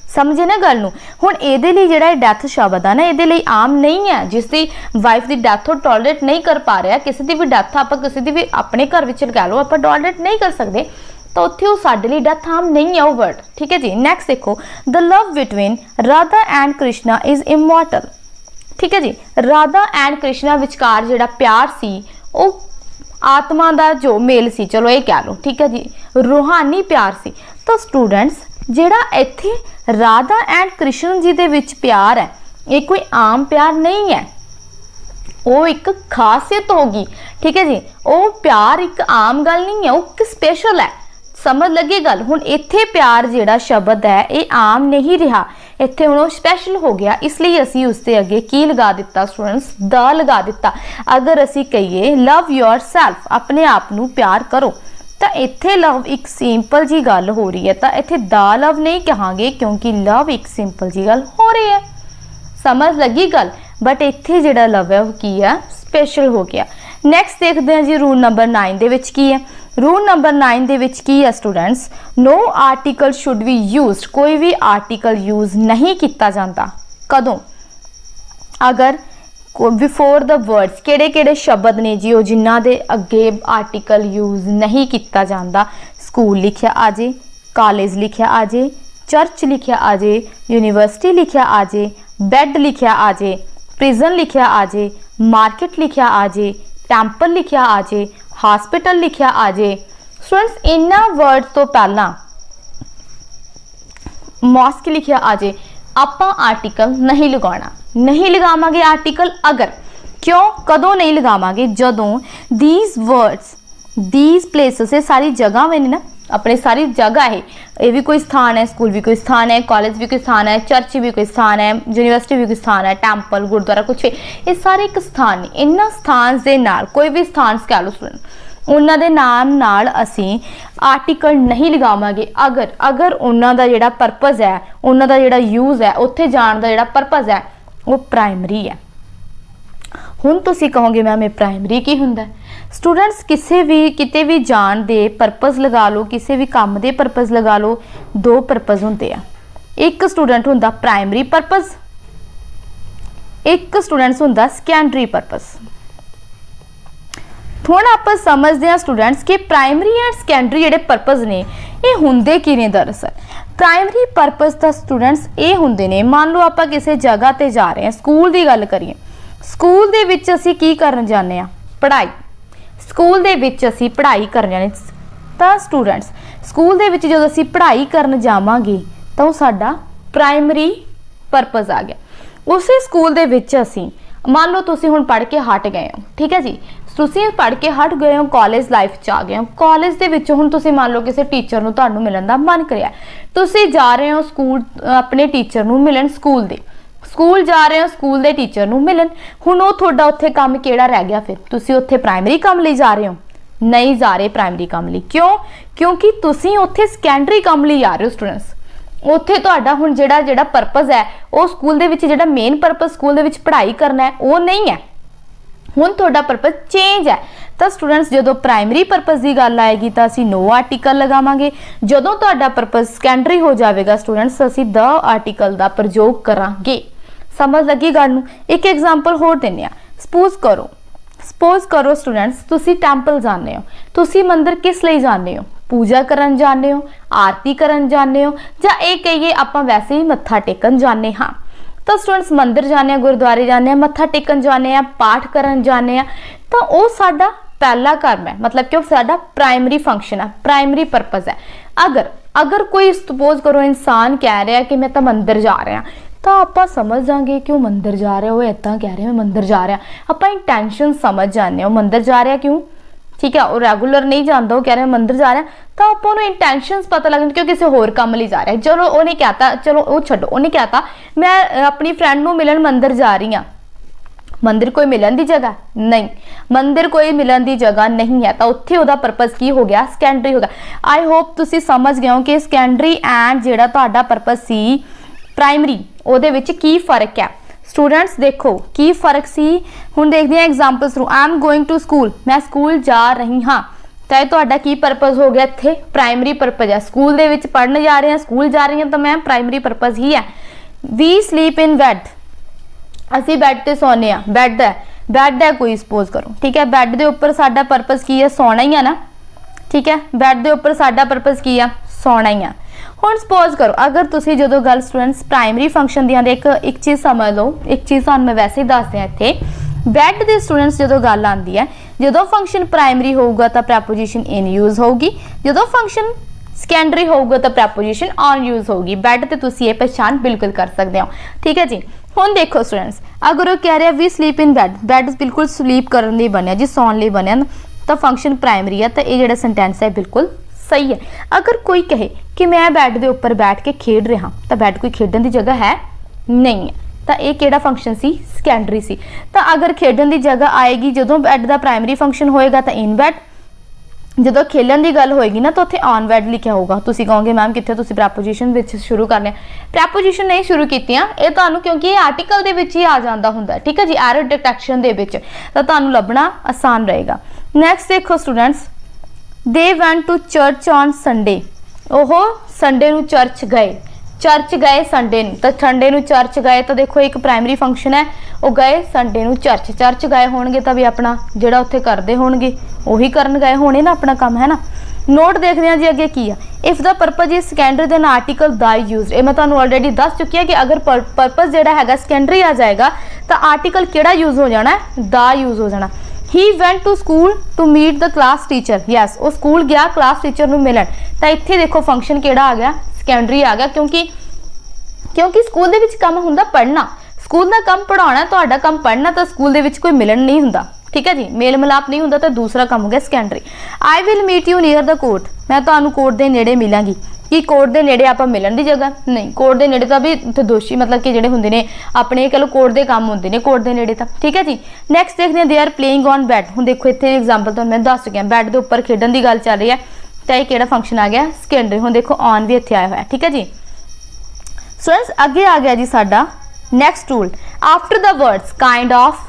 समझे ना गल नूं। हुण इहदे लई जिहड़ा डेथ शब्द है ना, इहदे लई आम नहीं है। जिसकी वाइफ की डेथ हो टॉलरेट नहीं कर पा रहा, किसी की भी डेथ आप किसी की भी अपने घर विच कह लो आप टॉलरेट नहीं कर सकते, तो उत्थे वो साडे लई डेथ आम नहीं है वो वर्ड। ठीक है जी। नैक्सट देखो, the love between Radha and Krishna is immortal. ठीक है जी, राधा एंड कृष्णा विचकार जिहड़ा प्यार सी वो आत्मा का जो मेल सी, चलो ये कह लो। ठीक है जी, रूहानी प्यार सी। तो स्टूडेंट्स जिहड़ा इत्थे राधा एंड कृष्ण जी दे विच प्यार है, ये कोई आम प्यार नहीं है, वो एक खासियत होगी। ठीक है जी, वो प्यार एक आम गल नहीं है, वो एक स्पेशल है। समझ लगी गल। हुण इत्थे प्यार जिहड़ा शब्द है ये आम नहीं रहा, इत्थे हुण वो स्पैशल हो गया, इसलिए असी उसके अगे की लगा दिता स्टूडेंट्स, द लगा दिता। अगर असी कहिए लव योर सैल्फ, अपने आप नूं प्यार करो, तो इत्थे लव एक सिंपल जी गल हो रही है, तो इत्थे द लव नहीं कहांगे क्योंकि लव एक सिंपल जी गल हो रही है। समझ लगी गल। बट इत्थे जिहड़ा लव है वो की है, स्पेशल हो गया। नैक्सट देखते हैं जी, रूल नंबर 9 दे विच की है। रूल नंबर 9 दे विच की है students, no article should be used. कोई भी आर्टिकल यूज नहीं किया जाता। कदों? अगर बिफोर द वर्ड्स किहड़े शब्द ने जी वो जिन्हां दे अगे आर्टिकल यूज नहीं किया जाता। स्कूल लिखिया आ जे, कॉलेज लिखिया आ जे, चर्च लिखिया आ जे, यूनिवर्सिटी लिखिया आ जे, बैड लिखिया आ जे, प्रिजन लिखिया आ जे, मार्केट लिखिया आ जे, टैंपल लिखिया आ जे, हॉस्पिटल लिखिया आ जे। स्टूडेंट्स इन्हां वर्ड तो पहला मॉस्क लिखिया आ जे, आपां आर्टिकल नहीं लगाना, नहीं लगावांगे आर्टिकल। अगर क्यों कदों नहीं लगावांगे? जदों दीज वर्ड्स दीज प्लेसेस ये सारी जगह में ना, अपने सारी जगह है, ये भी कोई स्थान है, स्कूल भी कोई स्थान है, कॉलेज भी कोई स्थान है, चर्च भी कोई स्थान है, यूनिवर्सिटी भी कोई स्थान है, टैंपल गुरुद्वारा कुछ भी, ये सारे एक स्थान ने। इन्हां स्थान दे नाल कोई भी स्थान कह लो स्टूडेंट, उन्हां दे नाम नाल असीं आर्टिकल नहीं लगावांगे। अगर उन्हां दा जिहड़ा परपज़ है, उन्हां दा जिहड़ा यूज़ है, उत्थे जाण दा जिहड़ा परपज़ है वो प्राइमरी है। हुण तुसीं कहोगे मैम ये प्राइमरी की हुंदा है? स्टूडेंट्स किसी भी किते भी जाण दे परपज़ लगा लो, किसी भी काम दे परपज़ लगा लो, दो परपज़ हुंदे आ। एक स्टूडेंट हुंदा प्राइमरी परपज़, एक स्टूडेंट्स हुंदा सैकेंडरी परपज़। थोड़ा आप समझते हैं स्टूडेंट्स कि प्राइमरी एंड सैकेंडरी जिहड़े परपज़ ने ये हुंदे की ने। दरअसल प्राइमरी परपज़ दा स्टूडेंट्स ये हुंदे ने, मान लो आप किसी जगह ते जा रहे हैं, स्कूल की गल करिए, स्कूल दे विच असीं की करन जाने आ? पढ़ाई। स्कूल दे विच असीं पढ़ाई करन जाने, ਤਾਂ ਸਟੂਡੈਂਟਸ ਸਕੂਲ ਦੇ ਵਿੱਚ ਜਦੋਂ ਅਸੀਂ ਪੜ੍ਹਾਈ ਕਰਨ ਜਾਵਾਂਗੇ ਤਾਂ ਉਹ ਸਾਡਾ ਪ੍ਰਾਇਮਰੀ ਪਰਪਸ ਆ ਗਿਆ। ਉਸੇ ਸਕੂਲ ਦੇ ਵਿੱਚ ਅਸੀਂ ਮੰਨ ਲਓ ਤੁਸੀਂ ਹੁਣ ਪੜ੍ਹ ਕੇ ਹਟ ਗਏ ਹੋ, ਠੀਕ ਹੈ ਜੀ, ਤੁਸੀਂ ਪੜ੍ਹ ਕੇ ਹਟ ਗਏ ਹੋ, ਕਾਲਜ ਲਾਈਫ 'ਚ ਆ ਗਏ ਹੋ। ਕਾਲਜ ਦੇ ਵਿੱਚ ਹੁਣ ਤੁਸੀਂ ਮੰਨ ਲਓ ਕਿਸੇ ਟੀਚਰ ਨੂੰ ਤੁਹਾਨੂੰ ਮਿਲਣ ਦਾ ਮਨ ਕਰਿਆ, ਤੁਸੀਂ ਜਾ ਰਹੇ ਹੋ ਸਕੂਲ ਆਪਣੇ ਟੀਚਰ ਨੂੰ ਮਿਲਣ, ਸਕੂਲ ਜਾ ਰਹੇ ਹੋ ਸਕੂਲ ਦੇ ਟੀਚਰ ਨੂੰ ਮਿਲਣ। ਹੁਣ ਉਹ ਤੁਹਾਡਾ ਉੱਥੇ ਕੰਮ ਕਿਹੜਾ ਰਹਿ ਗਿਆ? ਫਿਰ ਤੁਸੀਂ ਉੱਥੇ ਪ੍ਰਾਇਮਰੀ ਕੰਮ ਲਈ ਜਾ ਰਹੇ ਹੋ? ਨਹੀਂ ਜਾ ਰਹੇ ਪ੍ਰਾਇਮਰੀ ਕੰਮ ਲਈ। ਕਿਉਂ? ਕਿਉਂਕਿ ਤੁਸੀਂ ਉੱਥੇ ਸੈਕੰਡਰੀ ਕੰਮ ਲਈ ਜਾ ਰਹੇ ਹੋ ਸਟੂਡੈਂਟਸ। ਉੱਥੇ ਤੁਹਾਡਾ ਹੁਣ ਜਿਹੜਾ ਪਰਪਸ ਹੈ ਉਹ ਸਕੂਲ ਦੇ ਵਿੱਚ ਜਿਹੜਾ ਮੇਨ ਪਰਪਸ ਸਕੂਲ ਦੇ ਵਿੱਚ ਪੜ੍ਹਾਈ ਕਰਨਾ ਹੈ ਉਹ ਨਹੀਂ ਹੈ, ਹੁਣ ਤੁਹਾਡਾ ਪਰਪਸ ਚੇਂਜ ਹੈ। ਤਾਂ ਸਟੂਡੈਂਟਸ ਜਦੋਂ ਪ੍ਰਾਇਮਰੀ ਪਰਪਸ ਦੀ ਗੱਲ ਆਏਗੀ ਤਾਂ ਅਸੀਂ ਨੋ ਆਰਟੀਕਲ ਲਗਾਵਾਂਗੇ। ਜਦੋਂ ਤੁਹਾਡਾ ਪਰਪਸ ਸੈਕੰਡਰੀ ਹੋ ਜਾਵੇਗਾ ਸਟੂਡੈਂਟਸ ਅਸੀਂ ਦ ਆਰਟੀਕਲ ਦਾ ਪ੍ਰਯੋਗ ਕਰਾਂਗੇ। ਸਮਝ ਲੱਗੀ ਗੱਲ ਨੂੰ? ਇੱਕ ਐਗਜ਼ਾਮਪਲ ਹੋਰ ਦਿੰਦੇ ਆ। ਸਪੋਜ਼ ਕਰੋ ਸਟੂਡੈਂਟਸ ਤੁਸੀਂ ਟੈਂਪਲ ਜਾਂਦੇ ਹੋ। ਤੁਸੀਂ ਮੰਦਿਰ ਕਿਸ ਲਈ ਜਾਂਦੇ ਹੋ? ਪੂਜਾ ਕਰਨ ਜਾਂਦੇ ਹੋ, ਆਰਤੀ ਕਰਨ ਜਾਂਦੇ ਹੋ, ਜਾਂ ਇਹ ਕਹੀਏ ਆਪਾਂ ਵੈਸੇ ਹੀ ਮੱਥਾ ਟੇਕਣ ਜਾਂਦੇ ਹਾਂ। ਤਾਂ ਸਟੂਡੈਂਟਸ ਮੰਦਿਰ ਜਾਂਦੇ ਆ, ਗੁਰਦੁਆਰੇ ਜਾਂਦੇ ਆ, ਮੱਥਾ ਟੇਕਣ ਜਾਂਦੇ ਆ, ਪਾਠ ਕਰਨ ਜਾਂਦੇ ਆ, ਤਾਂ ਉਹ ਸਾਡਾ ਪਹਿਲਾ ਕਰਮ ਹੈ, ਮਤਲਬ ਕਿ ਉਹ ਸਾਡਾ ਪ੍ਰਾਇਮਰੀ ਫੰਕਸ਼ਨ ਹੈ, ਪ੍ਰਾਇਮਰੀ ਪਰਪਸ ਹੈ। ਅਗਰ ਕੋਈ ਸਪੋਜ਼ ਕਰੋ ਇਨਸਾਨ ਕਹਿ ਰਿਹਾ ਕਿ ਮੈਂ ਤਾਂ ਮੰਦਿਰ ਜਾ ਰਿਹਾ, ਤਾਂ ਆਪਾਂ ਸਮਝ ਜਾਵਾਂਗੇ ਕਿ ਉਹ ਮੰਦਿਰ ਜਾ ਰਿਹਾ, ਉਹ ਇੱਦਾਂ ਕਹਿ ਰਿਹਾ ਮੈਂ ਮੰਦਿਰ ਜਾ ਰਿਹਾ। ਆਪਾਂ ਇੰਟੈਂਸ਼ਨ ਸਮਝ ਜਾਂਦੇ ਹਾਂ ਉਹ ਮੰਦਿਰ ਜਾ ਰਿਹਾ ਕਿਉਂ, ਠੀਕ ਹੈ, ਉਹ ਰੈਗੂਲਰ ਨਹੀਂ ਜਾਂਦਾ, ਉਹ ਕਹਿ ਰਿਹਾ ਮੰਦਿਰ ਜਾ ਰਿਹਾ, ਤਾਂ ਆਪਾਂ ਨੂੰ ਇੰਟੈਂਸ਼ਨਸ ਪਤਾ ਲੱਗ ਜਾਂਦੇ ਕਿ ਉਹ ਕਿਸੇ ਹੋਰ ਕੰਮ ਲਈ ਜਾ ਰਿਹਾ। ਚਲੋ ਉਹਨੇ ਕਹਿਤਾ, ਚਲੋ ਉਹ ਛੱਡੋ, ਉਹਨੇ ਕਹਿਤਾ ਮੈਂ ਆਪਣੀ ਫਰੈਂਡ ਨੂੰ ਮਿਲਣ ਮੰਦਿਰ ਜਾ ਰਹੀ ਹਾਂ। ਮੰਦਿਰ ਕੋਈ ਮਿਲਣ ਦੀ ਜਗ੍ਹਾ ਨਹੀਂ, ਮੰਦਿਰ ਕੋਈ ਮਿਲਣ ਦੀ ਜਗ੍ਹਾ ਨਹੀਂ ਹੈ, ਤਾਂ ਉੱਥੇ ਉਹਦਾ ਪਰਪਸ ਕੀ ਹੋ ਗਿਆ? ਸੈਕੰਡਰੀ ਹੋ ਗਿਆ। ਆਈ ਹੋਪ ਤੁਸੀਂ ਸਮਝ ਗਏ ਹੋ ਕਿ ਸੈਕੰਡਰੀ ਐਂਡ ਜਿਹੜਾ ਤੁਹਾਡਾ ਪਰਪਸ ਸੀ ਪ੍ਰਾਇਮਰੀ ਉਹਦੇ ਵਿੱਚ ਕੀ ਫਰਕ ਹੈ। ਸਟੂਡੈਂਟਸ ਦੇਖੋ ਕੀ ਫਰਕ ਸੀ। ਹੁਣ ਦੇਖਦੇ ਹਾਂ examples through. I am going to school, ਮੈਂ ਸਕੂਲ ਜਾ ਰਹੀ ਹਾਂ, ਤਾਂ ਇਹ ਤੁਹਾਡਾ ਕੀ ਪਰਪਸ ਹੋ ਗਿਆ? ਇੱਥੇ ਪ੍ਰਾਇਮਰੀ ਪਰਪਸ ਹੈ। ਸਕੂਲ ਦੇ ਵਿੱਚ ਪੜ੍ਹਨ ਜਾ ਰਹੇ ਹਾਂ, ਸਕੂਲ ਜਾ ਰਹੀ ਹਾਂ, ਤਾਂ ਮੈਂ ਪ੍ਰਾਇਮਰੀ ਪਰਪਸ ਹੀ ਹੈ। ਵੀ ਸਲੀਪ ਇਨ ਬੈਡ, ਅਸੀਂ ਬੈੱਡ ਤੇ ਸੌਂਦੇ ਹਾਂ, ਬੈੱਡ ਹੈ ਕੋਈ ਸਪੋਜ਼ ਕਰੋ, ਠੀਕ ਹੈ, ਬੈੱਡ ਦੇ ਉੱਪਰ ਸਾਡਾ ਪਰਪਸ ਕੀ ਹੈ? ਸੌਣਾ ਹੀ ਆ ਨਾ, ਠੀਕ ਹੈ, ਬੈੱਡ ਦੇ ਉੱਪਰ ਸਾਡਾ ਪਰਪਸ ਕੀ ਆ? ਸੌਣਾ ਹੀ ਆ। ਹੁਣ ਸਪੋਜ਼ ਕਰੋ ਅਗਰ ਤੁਸੀਂ ਜਦੋਂ ਗੱਲ ਸਟੂਡੈਂਟਸ ਪ੍ਰਾਇਮਰੀ ਫੰਕਸ਼ਨ ਦੀਆਂ ਦੇ ਇੱਕ ਚੀਜ਼ ਸਮਝ ਲਓ, ਇੱਕ ਚੀਜ਼ ਤੁਹਾਨੂੰ ਮੈਂ ਵੈਸੇ ਹੀ ਦੱਸਦੇ ਹਾਂ ਇੱਥੇ। ਬੈੱਡ ਦੇ ਸਟੂਡੈਂਟਸ ਜਦੋਂ ਗੱਲ ਆਉਂਦੀ ਹੈ, ਜਦੋਂ ਫੰਕਸ਼ਨ ਪ੍ਰਾਇਮਰੀ ਹੋਊਗਾ ਤਾਂ ਪ੍ਰੈਪੋਜੀਸ਼ਨ ਇਨ ਯੂਜ਼ ਹੋਊਗੀ, ਜਦੋਂ ਫੰਕਸ਼ਨ ਸੈਕੰਡਰੀ ਹੋਊਗਾ ਤਾਂ ਪ੍ਰੈਪੋਜੀਸ਼ਨ ਔਨ ਯੂਜ਼ ਹੋਊਗੀ। ਬੈੱਡ ਤੇ ਤੁਸੀਂ ਇਹ ਪਛਾਣ ਬਿਲਕੁਲ ਕਰ ਸਕਦੇ ਹੋ, ਠੀਕ ਹੈ ਜੀ। ਹੁਣ ਦੇਖੋ ਸਟੂਡੈਂਟਸ ਅਗਰ ਉਹ ਕਹਿ ਰਿਹਾ ਵੀ ਸਲੀਪ ਇਨ ਬੈੱਡ ਬਿਲਕੁਲ ਸਲੀਪ ਕਰਨ ਲਈ ਬਣਿਆ ਜੀ, ਸੌਣ ਲਈ ਬਣਿਆ, ਤਾਂ ਫੰਕਸ਼ਨ ਪ੍ਰਾਇਮਰੀ ਹੈ, ਤਾਂ ਇਹ ਜਿਹੜਾ ਸੈਂਟੈਂਸ ਹੈ ਬਿਲਕੁਲ ਸਹੀ ਹੈ। ਅਗਰ ਕੋਈ ਕਹੇ ਕਿ ਮੈਂ ਬੈੱਡ ਦੇ ਉੱਪਰ ਬੈਠ ਕੇ ਖੇਡ ਰਿਹਾ, ਤਾਂ ਬੈੱਡ ਕੋਈ ਖੇਡਣ ਦੀ ਜਗ੍ਹਾ ਹੈ ਨਹੀਂ ਹੈ, ਤਾਂ ਇਹ ਕਿਹੜਾ ਫੰਕਸ਼ਨ ਸੀ? ਸੈਕੰਡਰੀ ਸੀ। ਤਾਂ ਅਗਰ ਖੇਡਣ ਦੀ ਜਗ੍ਹਾ ਆਏਗੀ ਜਦੋਂ ਬੈੱਡ ਦਾ ਪ੍ਰਾਇਮਰੀ ਫੰਕਸ਼ਨ ਹੋਏਗਾ ਤਾਂ ਇਨ ਬੈੱਡ, ਜਦੋਂ ਖੇਲਣ ਦੀ ਗੱਲ ਹੋਏਗੀ ਨਾ ਤਾਂ ਉੱਥੇ ਔਨ ਬੈੱਡ ਲਿਖਿਆ ਹੋਊਗਾ। ਤੁਸੀਂ ਕਹੋਗੇ ਮੈਮ ਕਿੱਥੇ ਤੁਸੀਂ ਪ੍ਰੈਪੋਜੀਸ਼ਨ ਵਿੱਚ ਸ਼ੁਰੂ ਕਰ ਲਿਆ? ਪ੍ਰੈਪੋਜੀਸ਼ਨ ਨਹੀਂ ਸ਼ੁਰੂ ਕੀਤੀਆਂ, ਇਹ ਤੁਹਾਨੂੰ ਕਿਉਂਕਿ ਇਹ ਆਰਟੀਕਲ ਦੇ ਵਿੱਚ ਹੀ ਆ ਜਾਂਦਾ ਹੁੰਦਾ, ਠੀਕ ਹੈ ਜੀ, ਐਰਰ ਡਿਟੈਕਸ਼ਨ ਦੇ ਵਿੱਚ, ਤਾਂ ਤੁਹਾਨੂੰ ਲੱਭਣਾ ਆਸਾਨ ਰਹੇਗਾ। ਨੈਕਸਟ ਦੇਖੋ students, they went to church on Sunday, ਉਹ ਸੰਡੇ ਨੂੰ ਚਰਚ ਗਏ ਸੰਡੇ ਨੂੰ, ਤਾਂ ਸੰਡੇ ਨੂੰ ਚਰਚ ਗਏ, ਤਾਂ ਦੇਖੋ ਇੱਕ ਪ੍ਰਾਇਮਰੀ ਫੰਕਸ਼ਨ ਹੈ, ਉਹ ਗਏ ਸੰਡੇ ਨੂੰ ਚਰਚ ਗਏ ਹੋਣਗੇ ਤਾਂ ਵੀ ਆਪਣਾ ਜਿਹੜਾ ਉੱਥੇ ਕਰਦੇ ਹੋਣਗੇ ਉਹੀ ਕਰਨ ਗਏ ਹੋਣੇ ਨਾ, ਆਪਣਾ ਕੰਮ ਹੈ ਨਾ। ਨੋਟ ਦੇਖਦੇ ਹਾਂ ਜੀ ਅੱਗੇ ਕੀ ਆ। If the purpose is secondary then article the used, ਇਹ ਮੈਂ ਤੁਹਾਨੂੰ ਆਲਰੇਡੀ ਦੱਸ ਚੁੱਕੀ ਹਾਂ ਕਿ ਅਗਰ ਪਰਪਸ ਜਿਹੜਾ ਹੈਗਾ ਸੈਕੰਡਰੀ ਆ ਜਾਏਗਾ ਤਾਂ ਆਰਟੀਕਲ ਕਿਹੜਾ ਯੂਜ਼ ਹੋ ਜਾਣਾ? ਦਾ ਯੂਜ਼ ਹੋ ਜਾਣਾ। He went to school to meet the class teacher, yes, ਉਹ ਸਕੂਲ ਗਿਆ ਕਲਾਸ ਟੀਚਰ ਨੂੰ ਮਿਲਣ, ਤਾਂ ਇੱਥੇ ਦੇਖੋ ਫੰਕਸ਼ਨ ਕਿਹੜਾ ਆ ਗਿਆ? ਸੈਕੰਡਰੀ ਆ ਗਿਆ, ਕਿਉਂਕਿ ਸਕੂਲ ਦੇ ਵਿੱਚ ਕੰਮ ਹੁੰਦਾ ਪੜ੍ਹਨਾ, ਸਕੂਲ ਦਾ ਕੰਮ ਪੜ੍ਹਾਉਣਾ, ਤੁਹਾਡਾ ਕੰਮ ਪੜ੍ਹਨਾ, ਤਾਂ ਸਕੂਲ ਦੇ ਵਿੱਚ ਕੋਈ ਮਿਲਣ ਨਹੀਂ ਹੁੰਦਾ, ਠੀਕ ਹੈ ਜੀ, ਮੇਲ ਮਿਲਾਪ ਨਹੀਂ ਹੁੰਦਾ, ਤਾਂ ਦੂਸਰਾ ਕੰਮ ਹੋ ਗਿਆ secondary. I will meet you near the court, ਮੈਂ ਤੁਹਾਨੂੰ ਕੋਰਟ ਦੇ ਨੇੜੇ ਮਿਲਾਂਗੀ। ਕਿ ਕੋਰਟ ਦੇ ਨੇੜੇ ਆਪਾਂ ਮਿਲਣ ਦੀ ਜਗ੍ਹਾ ਨਹੀਂ, ਕੋਰਟ ਦੇ ਨੇੜੇ ਤਾਂ ਵੀ ਉੱਥੇ ਦੋਸ਼ੀ ਮਤਲਬ ਕਿ ਜਿਹੜੇ ਹੁੰਦੇ ਨੇ ਆਪਣੇ ਕਹ ਲਓ ਕੋਰਟ ਦੇ ਕੰਮ ਹੁੰਦੇ ਨੇ ਕੋਰਟ ਦੇ ਨੇੜੇ ਤਾਂ, ਠੀਕ ਹੈ ਜੀ। ਨੈਕਸਟ ਦੇਖਦੇ ਹਾਂ they are playing on bed. ਹੁਣ ਦੇਖੋ ਇੱਥੇ ਐਗਜ਼ਾਮਪਲ ਤੁਹਾਨੂੰ ਮੈਂ ਦੱਸ ਚੁੱਕੀ ਹਾਂ, ਬੈਡ ਦੇ ਉੱਪਰ ਖੇਡਣ ਦੀ ਗੱਲ ਚੱਲ ਰਹੀ ਹੈ, ਤਾਂ ਇਹ ਕਿਹੜਾ ਫੰਕਸ਼ਨ ਆ ਗਿਆ? ਸੈਕੰਡਰੀ। ਹੁਣ ਦੇਖੋ ਔਨ ਵੀ ਇੱਥੇ ਆਇਆ ਹੋਇਆ, ਠੀਕ ਹੈ ਜੀ। ਸਟੂਡੈਂਟਸ ਅੱਗੇ ਆ ਗਿਆ ਜੀ ਸਾਡਾ next rule, after the words kind of,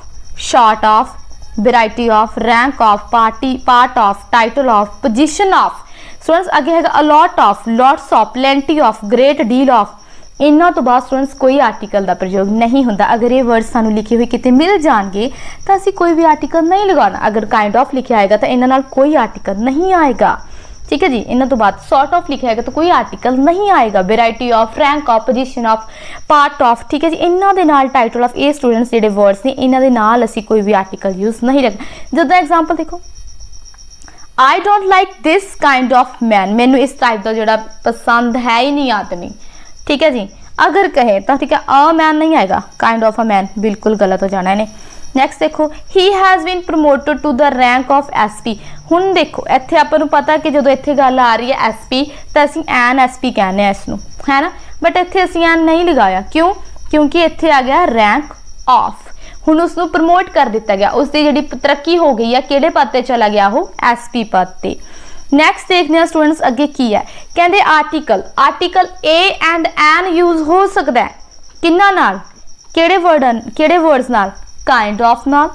sort of, variety of, rank of, part of, title of, position of, students आगे है a lot of, lots of, plenty of, great deal of. इन्हों तो बाद स्टूडेंट्स कोई आर्टिकल का प्रयोग नहीं होता। अगर ये वर्ड सानू लिखे हुए कितने मिल जाएंगे तो असी कोई भी आर्टिकल नहीं लगाना। अगर काइंड ऑफ लिखा आएगा तो इन्हों नाल कोई आर्टिकल नहीं आएगा, ठीक है जी। इन्हों तो बाद सॉर्ट ऑफ लिखा आएगा तो कोई आर्टिकल नहीं आएगा। Variety of, rank of, position of, part of, ठीक है जी। इन्हों के नाल टाइटल ऑफ, ये स्टूडेंट्स जिहड़े वर्ड्स ने इन्हों के नाल असी कोई भी आर्टिकल यूज नहीं रखना। जदों एग्जाम्पल देखो, I don't like this kind of man, मैनू इस टाइप का जोड़ा पसंद है ही नहीं आदमी, ठीक है जी। अगर कहे तो ठीक है अ मैन नहीं आएगा, काइंड ऑफ अ मैन बिल्कुल गलत हो जाना है। नैक्सट देखो he has been promoted to the rank of SP। हुण देखो इत्थे आपां नूं पता कि जो इत्थे गल आ रही है SP तो असीं एन SP कहने हैं इसनूं, है ना, बट इत्थे असीं एन नहीं लगाया, क्यों, क्योंकि इत्थे आ गया रैंक ऑफ। हुण उसनूं प्रमोट कर दिता गया, उसकी जिहड़ी तरक्की हो गई है, किहड़े पद ते चला गया वो SP पद ते। नैक्सट देखते हैं स्टूडेंट्स अगे की है, कहते article, article a and an use हो सकता है किन्ना नाल, किहड़े वर्ड्स नाल, काइंड ऑफ नाल,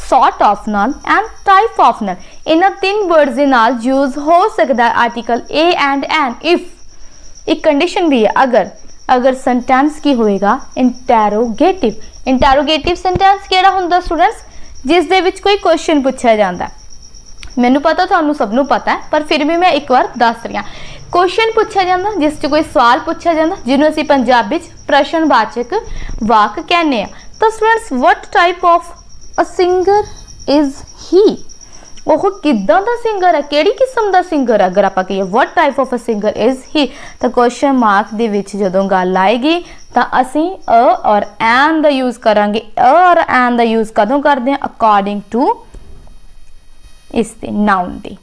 सॉर्ट ऑफ नाल एंड टाइप ऑफ नाल। इन्हां तीन वर्ड्स दे नाल यूज हो सकता है article a and an if एक कंडीशन भी है, अगर सेंटेंस की होएगा इंटैरोगेटिव। इंटैरोगेटिव सेंटेंस किहड़ा हुंदा स्टूडेंट्स, जिस दे विच कोई क्वेश्चन पूछा जाता। मैनू पता तुहानू सबनू पता है, पर फिर भी मैं एक बार दस रही हाँ। क्वेश्चन पूछा जाता जिस कोई सवाल पूछा जाता, जिन्होंने असीं पंजाबी प्रश्नवाचक वाक कहने आ। तो students what type of a singer is he, वो किदां दा सिंगर है, किहड़ी किस्म दा सिंगर है। अगर आप कहिए what type of a singer is he, तो क्वेश्चन मार्क दे विच जदों गल आएगी तो असीं अ और एन दा यूज़ करांगे। अ और एन दा यूज़ कदों करदे हां, अकॉर्डिंग टू इसते नाउन दे।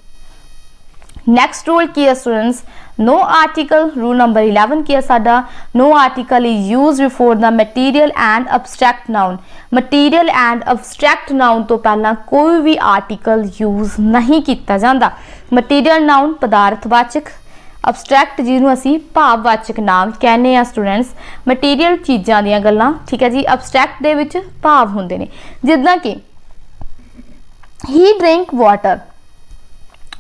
नैक्सट रूल की है students, no article, rule number 11 की है साडा, no article is use before the material and abstract noun. Material and abstract noun तो पहला कोई भी आर्टिकल यूज नहीं किया जाता। मटीरियल नाउन पदार्थवाचक, अबस्ट्रैक्ट जिन्हों असी भाववाचक नाम कहने आ स्टूडेंट्स। मटीरियल चीज़ों दी गल्लां, ठीक है जी, अबस्ट्रैक्ट दे विच भाव हुंदे ने, जिद्दां कि ही ड्रिंक वाटर,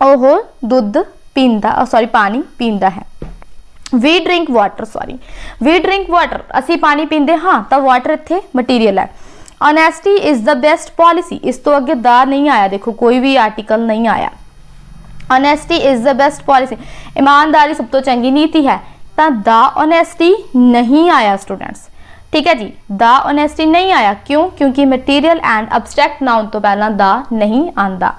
ओह दुध पींदा, सॉरी पानी पींदा है। We drink water, sorry we drink water, असी पानी पींदे हाँ, तो वाटर इत्थे मटीरियल है। Honesty is the best policy, इस तो अगे दा नहीं आया, देखो कोई भी आर्टिकल नहीं आया। Honesty is the best policy, ईमानदारी सब तो चंगी नीति है, तो द ऑनेस्टी नहीं आया स्टूडेंट्स, ठीक है जी। द ऑनेस्टी नहीं आया, क्यों, क्योंकि मटीरियल एंड अबस्ट्रैक्ट नाउन तो पहला द नहीं आंदा,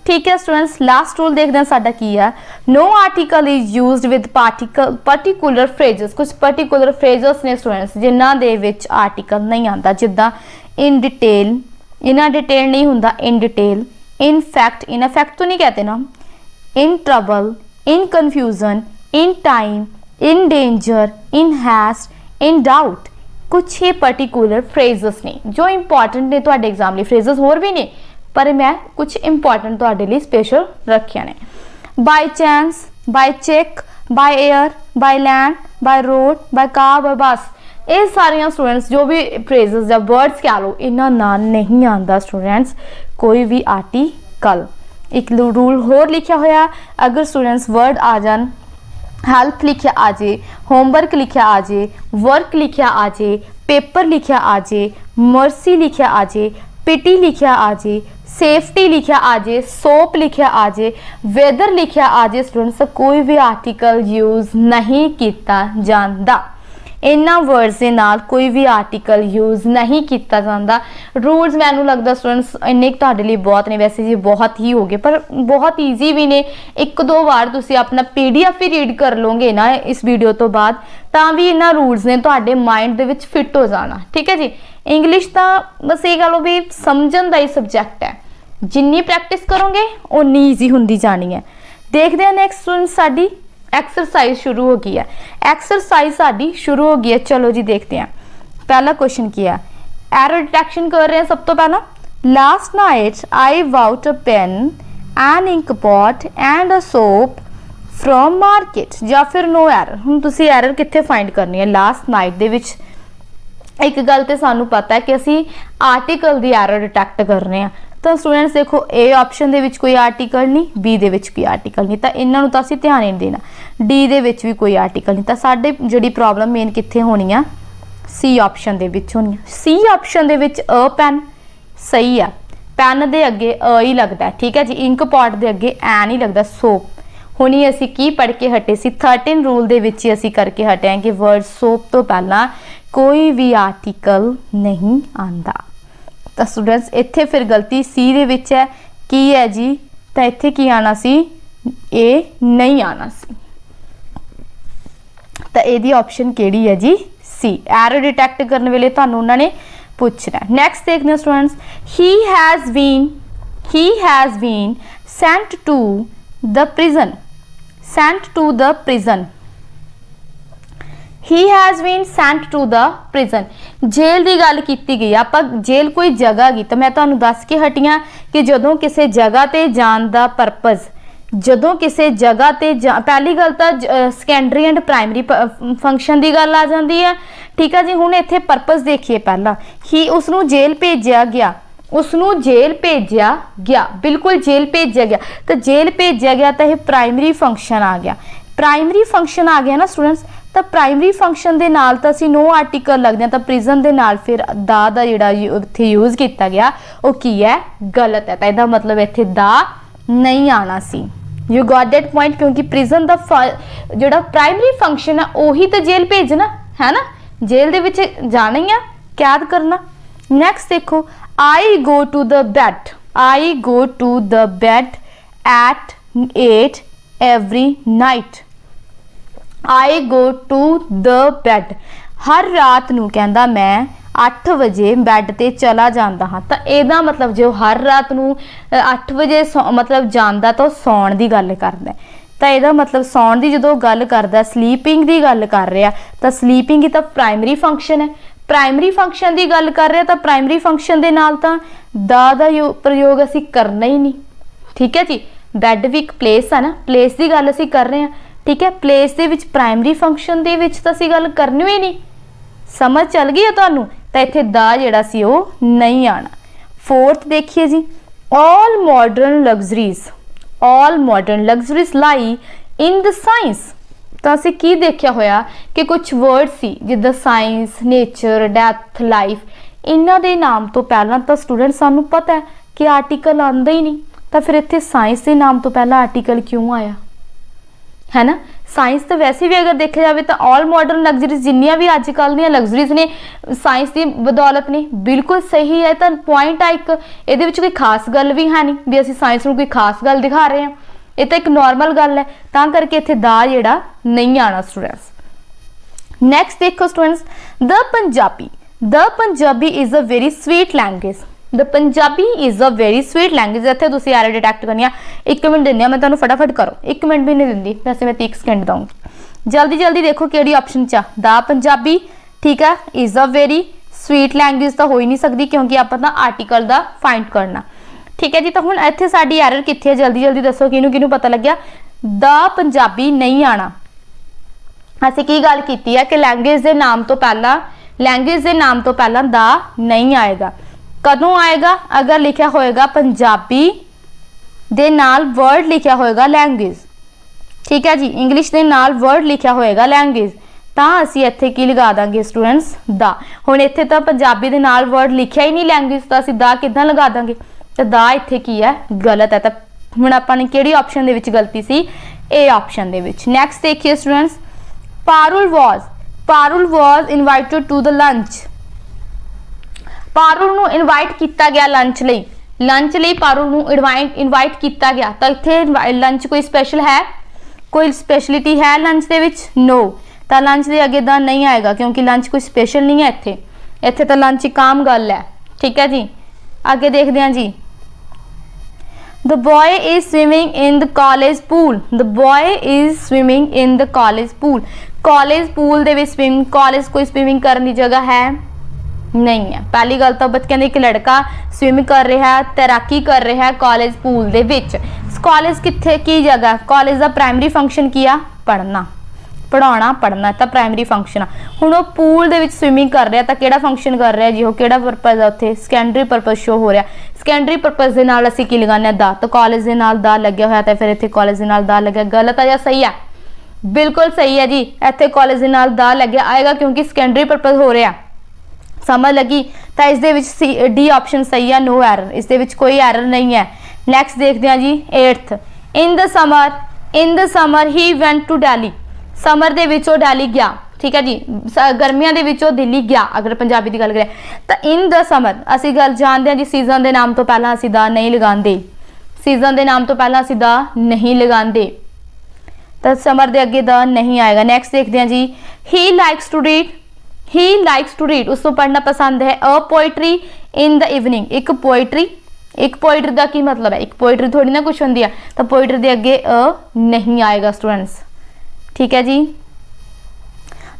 ठीक है स्टूडेंट्स। लास्ट रूल देखते हैं साडा की है, no article is used with particular phrases. कुछ पर्टिकुलर फ्रेजेस ने स्टूडेंट्स जिन्हां दे विच आर्टिकल नहीं आंदा, जिद्दां इन डिटेल, इना डिटेल नहीं हुंदा, in detail, in fact, in fact तो नहीं कहते ना, in trouble, in confusion, in time, in danger, in heist, in doubt. कुछ ही पर्टिकुलर फ्रेजेस ने जो इंपॉर्टेंट ने तुहाडे एग्जाम लिए, फ्रेजेस होर भी ने पर मैं कुछ इंपॉर्टेंट तुहाडे लिए स्पेशल रखिया ने। By chance, by cheque, by air, by land, by road, by car, by bus, ये सारिया स्टूडेंट्स जो भी फ्रेजेस या वर्ड्स कह लो, इन्हां नाल नहीं आंदा स्टूडेंट्स कोई भी आर्टिकल। एक रूल होर लिखा होया, अगर स्टूडेंट्स वर्ड आ जान, हेल्थ लिखा आ जाए, होमवर्क लिखा आ जाए, वर्क लिखा आ जाए, पेपर लिखा आ जाए, मर्सी लिखा आ जाए, पिटी लिखा आ जाए, सेफ्टी लिखा आ जाए, सोप लिखा आ जाए, वेदर लिखा आ जाए, स्टूडेंट्स कोई भी आर्टिकल यूज़ नहीं किया जाता। इन्हां वर्ड्स के नाल कोई भी आर्टिकल यूज़ नहीं किया जाता। रूल्स मैनू लगता स्टूडेंट्स इन्ने तुहाडे लिए बहुत ने, वैसे जी बहुत ही हो गए पर बहुत ईजी भी ने। एक दो बार तुसीं अपना PDF ही रीड कर लोगे ना इस वीडियो तो बाद, तां भी इन्हां रूल्स ने तुहाडे माइंड दे विच फिट हो जाना, ठीक है जी। इंग्लिश तो बस ये कह लो भी समझण दा ही सबजैक्ट है, जिन्नी प्रैक्टिस करोगे उन्नी ईजी होंदी जानी है। देखते हैं नेक्स्ट स्टूडेंट्स साडी एक्सरसाइज शुरू हो गई है, एक्सरसाइज साडी शुरू हो गई है। चलो जी देखते हैं पहला क्वेश्चन किया, एरर डिटेक्शन कर रहे हैं। सब तो पहला, last night I bought a pen an ink pot and a soap from market, या फिर नो एरर। हुण तुसीं एरर कित्थे फाइंड करनी है, लास्ट नाइट दे विच एक गल तो सानू पता है कि असी आर्टिकल की एरर डिटेक्ट करने हैं, तो स्टूडेंट्स देखो ए ऑप्शन दे विच कोई आर्टिकल नहीं, बी दे विच कोई आर्टिकल नहीं, तो इन्हां नूं तां असीं ध्यान नहीं देना। डी दे विच भी कोई आर्टिकल नहीं, तो साडे जिहड़ी प्रॉब्लम मेन कित्थे होनी आ, सी ऑप्शन दे विच होनी आ। सी ऑप्शन दे विच अ पेन सही है, पेन दे अगे अ ही लगता है, ठीक है जी। इंक पॉट दे अगे एन ही लगता, सोप। हुणी असीं की पढ़ के हटे सी, 13 रूल दे विच ही असीं करके हटे हैं कि वर्ड सोप तो पहला कोई भी आर्टिकल नहीं आंदा। तो स्टूडेंट्स इत्थे फिर गलती सी दे विच है, की है जी, तो तो इत्थे की आना सी, ए नहीं आना सी। तो यदी ऑप्शन केड़ी है जी, सी। एरर डिटेक्ट करने वेले तुहानू उन्होंने पूछना। नैक्सट देखते हैं students, he has been sent to the prison, sent to the prison, he has been sent to the prison. Jail की गल की गई, आप जेल कोई जगह गई, तो मैं तुहानू दस के हटी हाँ कि जदों किसी जगह ते जाण दा परपज़, जदों किसी जगह ते पहली गल तो सैकेंडरी एंड प्राइमरी फंक्शन की गल आ जाती है, ठीक है जी। हुण इत्थे परपज़ देखिए, पहला ही उसनू जेल भेजा गया, उसनू जेल भेजा गया, बिल्कुल जेल भेजा गया, तो जेल भेजा गया तो यह प्राइमरी फंक्शन आ गया, प्राइमरी फंक्शन आ गया ना स्टूडेंट्स। तो प्राइमरी फंक्शन के नाल तो असीं नो आर्टिकल लगदे हैं, तो प्रिजन के नाल फिर दा जिहड़ा उत्थे यूज़ किया गया वो की है, गलत है। तो इसदा मतलब इत्थे दा नहीं आना सी। यू गॉट दैट पॉइंट, क्योंकि प्रिजन का जिहड़ा प्राइमरी फंक्शन है उही तो जेल भेजना है ना, जेल दे विच जाना ही है, कैद करना। नैक्सट देखो, I go to the bed, I go to the bed at 8 every night, I go to the bed, हर रात नू कहंदा मैं 8 बजे बैड ते चला जाता हाँ। तो यदा मतलब जो हर रात नू 8 बजे मतलब जाता तो सौण की गल करदा, तो यदा मतलब सौण की जो गल करदा, स्लीपिंग की गल कर रहा, तो स्लीपिंग ही तो प्राइमरी फंक्शन है, प्राइमरी फंक्शन की गल कर रहे, तो प्राइमरी फंक्शन के नाल तो दा प्रयोग असीं करना ही नहीं, ठीक है जी। बैड भी एक प्लेस है ना, प्लेस की गल असीं कर रहे हैं, ठीक है। प्लेस के विच प्राइमरी फंक्शन के विच तो असीं गल करनी ही नहीं, समझ चल गई है तुहानू। तो इत्थे दा जिहड़ा सी वो नहीं आना। फोर्थ देखिए जी, all modern luxuries, all modern luxuries lie in the science. तो असीं की देखिया होया कि कुछ वर्ड सी जिद्दां साइंस, नेचर, डैथ, लाइफ, इन्हां दे नाम तो पहला तो स्टूडेंट सानू पता है कि आर्टिकल आंदा ही नहीं, तो फिर इत्थे साइंस के नाम तो पहला आर्टिकल क्यों आया, है ना। साइंस तो वैसे भी अगर देखा जाए तो ऑल मॉडर्न लग्जरीज जिन्नियां भी अजकल दी लग्जरीज ने साइंस की बदौलत ने, बिल्कुल सही है। तो पॉइंट है एक, ये कोई खास गल भी है नहीं भी असीं साइंस नूं कोई खास गल दिखा रहे हैं, ये तो एक नॉर्मल गल है, तां करके इत्थे दा जिहड़ा नहीं आना स्टूडेंट्स। नैक्सट देखो students, the Punjabi is a very sweet language, the Punjabi is a very sweet language. इत्थे तुसीं एरर डिटेक्ट करनी है, 1 मिनट दिंदी मैं तुहानूं, फटाफट करो, 1 मिनट भी नहीं दिंदी वैसे, मैं 30 सेकंड दूँगी। जल्दी जल्दी देखो किहड़ी ऑप्शन च द पंजाबी, ठीक है। Is a very sweet language तो हो ही नहीं सकती, क्योंकि आप ना आर्टिकल का फाइंड करना, ठीक है जी। तो हुण इत्थे साडी एरर कित्थे है, जल्दी जल्दी दसो किहनूं किहनूं पता लग्या द पंजाबी नहीं आना। असीं की गल कीती है कि लैंग्वेज के नाम तो पहला, लैंग्वेज के नाम तो पहला द नहीं आएगा। कदों आएगा, अगर लिखा होएगा पंजाबी दे नाल वर्ड लिखा होएगा लैंग्वेज, ठीक है जी, इंग्लिश दे नाल वर्ड लिखा होएगा लैंग्वेज, तां असीं इत्थे की लगा दांगे स्टूडेंट्स द। हुण इत्थे तां पंजाबी दे नाल वर्ड लिखिया ही नहीं लैंग्वेज, तो असीं द किदां लगा दांगे, तो द इत्थे की है, गलत है। तो हुण आपां ने किहड़ी ऑप्शन दे विच गलती सी, ए ऑप्शन दे विच। नैक्सट देखिए students, Parul was invited to the lunch, Parul नूं इनवाइट किया गया लंच लई, लंच लई पारुल नूं इनवाइट किया गया। तो इत्थे लंच कोई स्पैशल है, कोई स्पैशलिटी है लंच दे विच, नो। तो लंच दे अगे दा नहीं आएगा, क्योंकि लंच कोई स्पैशल नहीं है इत्थे, इत्थे तो लंच एक आम गल है, ठीक है जी। आगे देखते हैं जी, the boy is swimming in the college pool, the boy is swimming in the college pool, college pool दे विच स्विमिंग, कॉलेज कोई स्विमिंग करने की जगह है नहीं है। पहली गल तो बच्चे कहते एक लड़का स्विम कर रहा है, तैराकी कर रहा है कॉलेज पूल दे विच। कॉलेज कित्थे की जगह, कॉलेज का प्राइमरी फंक्शन किया पढ़ना, पढ़ाना पढ़ना, तो प्राइमरी फंक्शन। हुण वो पूल दे विच स्विमिंग कर रहा, तो किहड़ा फंक्शन कर रहा जी, वो किहड़ा परपज़ है उत्थे, सैकेंडरी परपज़ शो हो रहा। सैकेंडरी परपज़ दे नाल असीं की लगाने द, तो कॉलेज दे नाल द लग्या होया, तो फिर इत्थे कॉलेज दे नाल द लग्या, गलत है या सही है, बिल्कुल सही है जी। इत्थे कॉलेज दे नाल द लग्या आएगा, क्योंकि सैकेंडरी परपज़ हो रहा, समझ लगी। तो इस दे विच डी ऑप्शन सही है, नो एरर, इस दे विच कोई एरर नहीं है। नैक्सट देखते हैं जी, 8th, in the summer he went to Delhi, summer दे विच दिल्ली गया, ठीक है जी, गर्मियों के विच दिल्ली गया, अगर पंजाबी की गल करें तो इन द समर असीं गल जानते हैं जी, सीजन के नाम तो पहला असीं द नहीं लगाते, सीजन के नाम तो पहला असीं द नहीं लगाते, तो समर के अगे द नहीं आएगा। नैक्सट देखते हैं जी, he likes to read, he likes to read उसको पढ़ना पसंद है। A poetry in the evening, एक पोइट्री का की मतलब है, एक पोइट्री थोड़ी ना कुछ होंगी है, तो पोइट्री के अगे अ नहीं आएगा स्टूडेंट्स, ठीक है जी।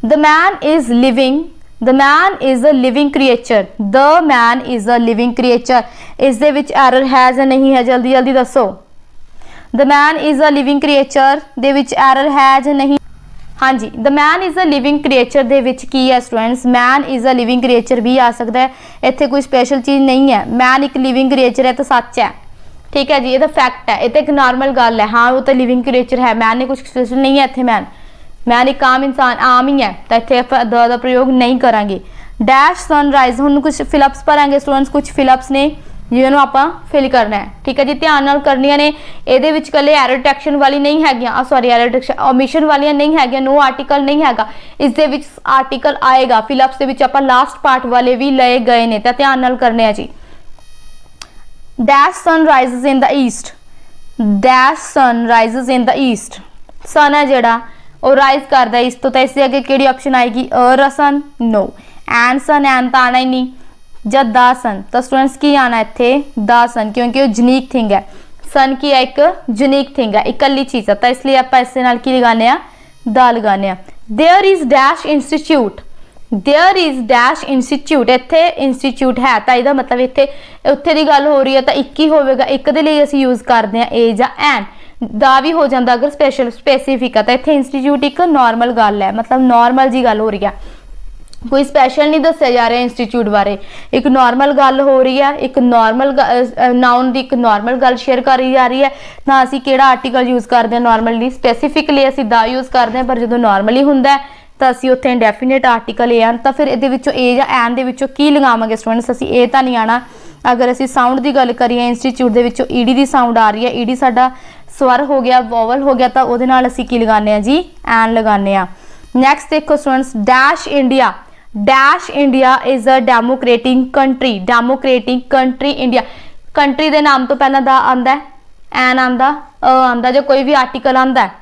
The man is living, the man is a living creature, the man is a living creature, इस दे विच एरर है या नहीं है, जल्दी जल्दी दसो। The man is a living creature दे विच एरर है या नहीं, हाँ जी। The man is a living creature दे विच की है students, man is a living creature भी आ सकता है, इत्थे कोई स्पेशल चीज़ नहीं है। मैन एक लिविंग क्रिएचर है तो सच है, ठीक है जी, ये तो फैक्ट है, ये तो एक नॉर्मल गल है। हाँ वो तो लिविंग क्रिएचर है, मैन ने कुछ स्पेशल नहीं है इत्थे, मैन एक आम इंसान आम ही है, तो इत्थे आप द का प्रयोग नहीं करांगे। डैश सनराइज, हुण कुछ फिलअप्स भरांगे स्टूडेंट्स, कुछ फिलअप्स ने जिन्होंने आप फिल करना है, ठीक है जी, ध्यान नाल करनियां ने। ये कले एरर डिटेक्शन वाली नहीं है, सॉरी एरर डिटेक्शन ओमिशन वाली नहीं है, नो आर्टिकल नहीं है, इस दे विच आर्टिकल आएगा। फिलअप्स दे विच आपां लास्ट पार्ट वाले भी लए गए ने, तो ध्यान नाल करने हैं जी। Dash sun rises in the east, dash sun rises in the east, sun है जिहड़ा ਉਹ राइज करता है ईस्ट तो इससे अगे किहड़ी ऑप्शन आएगी, अ सन, नो। एन सन, एन तो आना ही नहीं, जब द सन, तो स्टूडेंट्स की आना इत्थे द सन, क्योंकि वो यूनिक थिंग है, सन की एक यूनिक थिंग है, इकली चीज़ है, तो इसलिए आप इस नाल की लगाने आ, द लगाने आ। There is dash institute, there is dash institute, इत्थे इंस्टीट्यूट है, तो इसका मतलब इत्थे उत्थे की गल हो रही है, तो एक ही होगा, एक दे लई असीं यूज़ करते हैं ए या एन, दा भी हो जाता अगर स्पेशल स्पेसिफिक है, तो इत्थे इंस्टीट्यूट एक नॉर्मल गल है, मतलब नॉर्मल जी गल हो रही है, कोई स्पेशल नहीं दस्या जा रहा इंस्टीट्यूट बारे, एक नॉर्मल गल हो रही है, एक नॉर्मल नाउन की एक नॉर्मल गल शेयर करी जा रही है। ना असी केड़ा आर्टिकल यूज़ करते हैं नॉर्मली, स्पेसिफिकली असी दा यूज़ करते हैं, पर जो नॉर्मली होंदा है तो असी उत्थे इंडेफिनेट आर्टिकल ए आन, तो फिर ये ए या एन दे विचों की लगावांगे स्टूडेंट्स, असी ए तो नहीं आना। अगर असी साउंड की गल करिए, इंस्टीट्यूट दे विचों ईडी की साउंड आ रही है, ईडी साडा स्वर हो गया, वोवल हो गया, तो उहदे नाल असी की लगाने जी, एन लगाने। नैक्सट देखो students, dash India, dash India is a democratic country, democratic country India, country के नाम तो पहला द आंदा है, एन आंदा, अ आंदा, जो कोई भी आर्टिकल आंदा है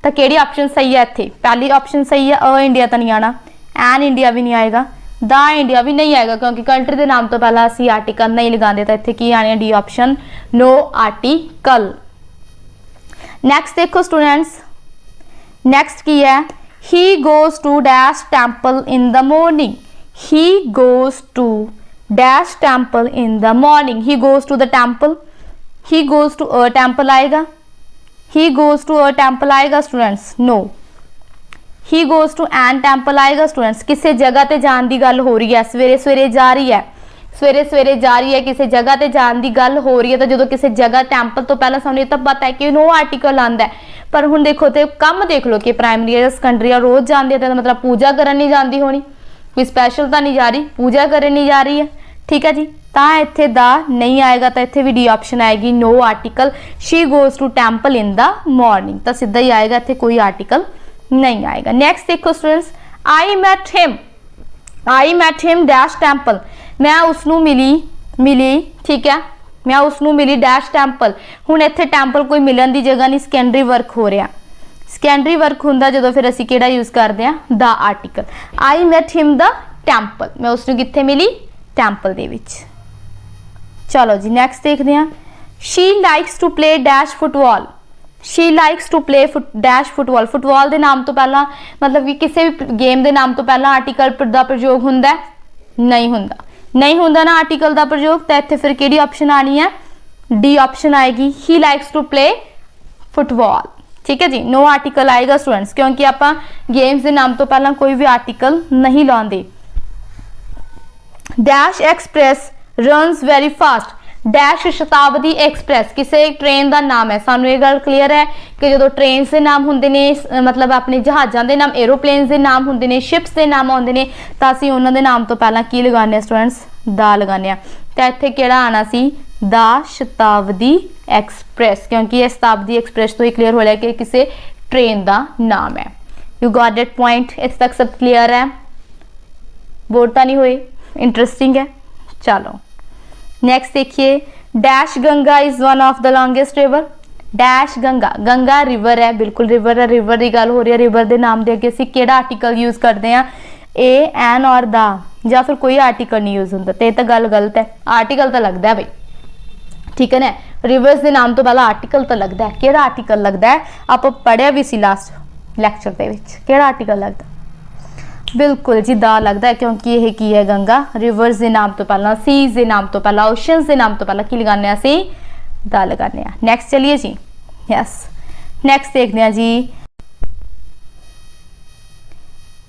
तो केड़ी ऑप्शन सही है, इत्थे पहली ऑप्शन सही है, अ इंडिया तो नहीं आना, एन इंडिया भी नहीं आएगा, द इंडिया भी नहीं आएगा, क्योंकि कंट्री के नाम तो पहला असी आर्टिकल नहीं लगाते, तो इत्थे की आने D option, no article. Next देखो स्टूडेंट्स, नैक्सट की है, he goes to dash temple in the morning, he goes to dash temple in the morning, he goes to the temple, he goes to a temple आएगा, he goes to a temple आएगा students, no. he goes to an temple आएगा students, किसी जगह ते जान की गल हो रही है, सवेरे सवेरे जा रही है, सवेरे सवेरे जा रही है, किसी जगह ते जान की गल हो रही है, तो जो किसी जगह टैंपल तो पहला सानू ये तो पता है कि नो आर्टिकल आंदा है, पर हुण देखो तो कम देख लो कि प्राइमरी या सेकेंडरी रोज़ जाते हैं, तो मतलब पूजा करन नहीं जाती होनी, कोई स्पैशल तो नहीं जा रही, पूजा करन नहीं जा रही है, ठीक है जी, तो इत्थे द नहीं आएगा, तो इत्थे भी डी ऑप्शन आएगी, no article. She goes to temple in the morning, तो सीधा ही आएगा, इत्थे कोई आर्टिकल नहीं आएगा। नैक्सट देखो स्टूडेंट्स, आई मैट हिम डैश टैंपल, मैं उसनू मिली, ठीक है, मैं उसनू मिली डैश टैंपल, हुण इत्थे टैंपल कोई मिलन की जगह नहीं, सैकेंडरी वर्क हो रहा, सैकेंडरी वर्क हुंदा जो फिर असी किहड़ा यूज़ करते हैं, the article. I met him the temple, मैं उसनू कित्थे मिली, टैंपल दे विच। चलो जी नैक्सट देखते हैं, she likes to play dash football, she likes to play dash football, football के नाम तो पहला मतलब कि किसी भी गेम के नाम तो पहला आर्टिकल का प्रयोग हुंदा है, नहीं होंदा ना आर्टिकल का प्रयोग, तो इत्थे फिर किहड़ी ऑप्शन आनी है, डी ऑप्शन आएगी, he likes to play football, ठीक है जी, नो आर्टिकल आएगा स्टूडेंट्स, क्योंकि आपां गेम्स के नाम तो पहला कोई भी आर्टिकल नहीं लाते। Dash express runs very fast, dash Shatabdi express किसी ट्रेन का नाम है, सानू ये गल क्लीयर है कि जो ट्रेन के नाम होंगे ने, मतलब अपने जहाज़ों के नाम, एरोप्लेन के नाम होंगे ने, शिप्स के नाम आते हैं, तो असीं उन्होंने नाम तो पहला की लगाने स्टूडेंट्स, द लगाने, तो इत्थे किहड़ा आना सी, द शताब्दी एक्सप्रैस, क्योंकि ये शताब्दी एक्सप्रैस तो ही क्लीयर हो रहा है कि किसी ट्रेन का नाम है। यू गॉट दैट पॉइंट, इस तक सब क्लीयर है, बोर तो नहीं हुए, इंटरेस्टिंग है। चलो नेक्स्ट देखिए, dash Ganga is one of the longest river. Dash Ganga, Ganga river है, बिल्कुल रिवर है, रिवर की गल हो रही है। रिवर के नाम के अगे असीं किहड़ा आर्टिकल यूज़ करते हैं, ए एन और दा, या फिर कोई आर्टिकल नहीं यूज़ होंदा। तो ये तो गल गलत है, आर्टिकल तो लगता है बई, ठीक है ना। रिवर्स के नाम तो पहला आर्टिकल तो लगता है, किहड़ा आर्टिकल लगता है, आप पढ़िया भी सी लास्ट लैक्चर के विच, किहड़ा आर्टिकल लगता, बिल्कुल जी दा लगता है, क्योंकि यह की है गंगा। रिवर्स के नाम तो पहला, सीज के नाम तो पहला, ओशंस के नाम तो पहला की लगाने असी, दा लगाने। नैक्सट चलिए जी, यस नैक्सट देखते हैं जी।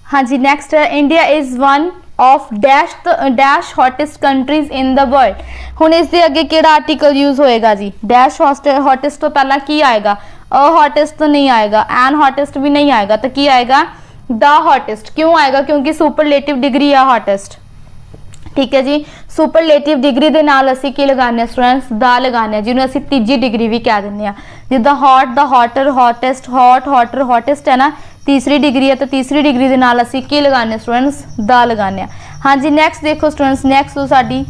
हाँ जी नैक्सट है, India is one of dash hottest countries in the world. हुण इस दे अगे किहड़ा आर्टिकल यूज होएगा जी, डैश हॉटेस्ट तो पहला की आएगा, अ हॉटेस्ट तो नहीं आएगा, एन हॉटेस्ट भी नहीं आएगा, तो की आएगा द हॉटेस्ट। क्यों आएगा, क्योंकि सुपरलेटिव डिग्री है हॉटेस्ट, ठीक है जी। सुपरलेटिव डिग्री के नाल असीं की लगाने स्टूडेंट्स, द लगाने, जिन्होंने असीं तीजी डिग्री भी कह दिंदे आ। जिद्दां hot the hotter, hottest, hot hotter hottest है ना, तीसरी डिग्री है, तो तीसरी डिग्री के नाल असीं की लगाने स्टूडेंट्स, द लगाने। हाँ जी नैक्सट देखो स्टूडेंट्स, नैक्सट तो साडी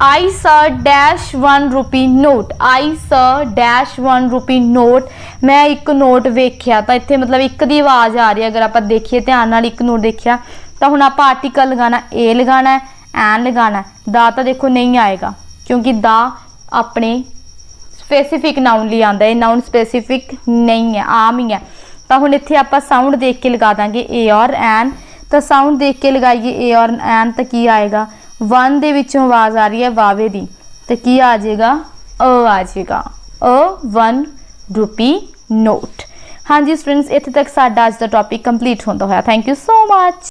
आई स डैश ₹1 नोट। आई स डैश ₹1 नोट, मैं एक नोट वेख्या, तो इत्थे मतलब एक दी आवाज़ आ रही है, अगर आप देखिए ध्यान नाल एक नोट देखिया, तो हुण आपां आर्टिकल लगाना, ए लगाना है, एन लगाना है, दा तो देखो नहीं आएगा, क्योंकि दा अपने स्पेसिफिक नाउन लिए आंदा है, नाउन स्पेसिफिक नहीं है, आम ही है। तो हुण इत्थे आपां साउंड देख के लगा देंगे ए और एन, तो साउंड देख के लगाइए ए और एन, तो की आएगा, वन दे विचों आवाज़ आ रही है वावे दी, तो की आ जाएगा, अ आ जाएगा, ₹1 नोट। हाँ जी स्टूडेंट्स, इत्थे तक साडा अज दा टॉपिक कंप्लीट होंदा होया। Thank you so much.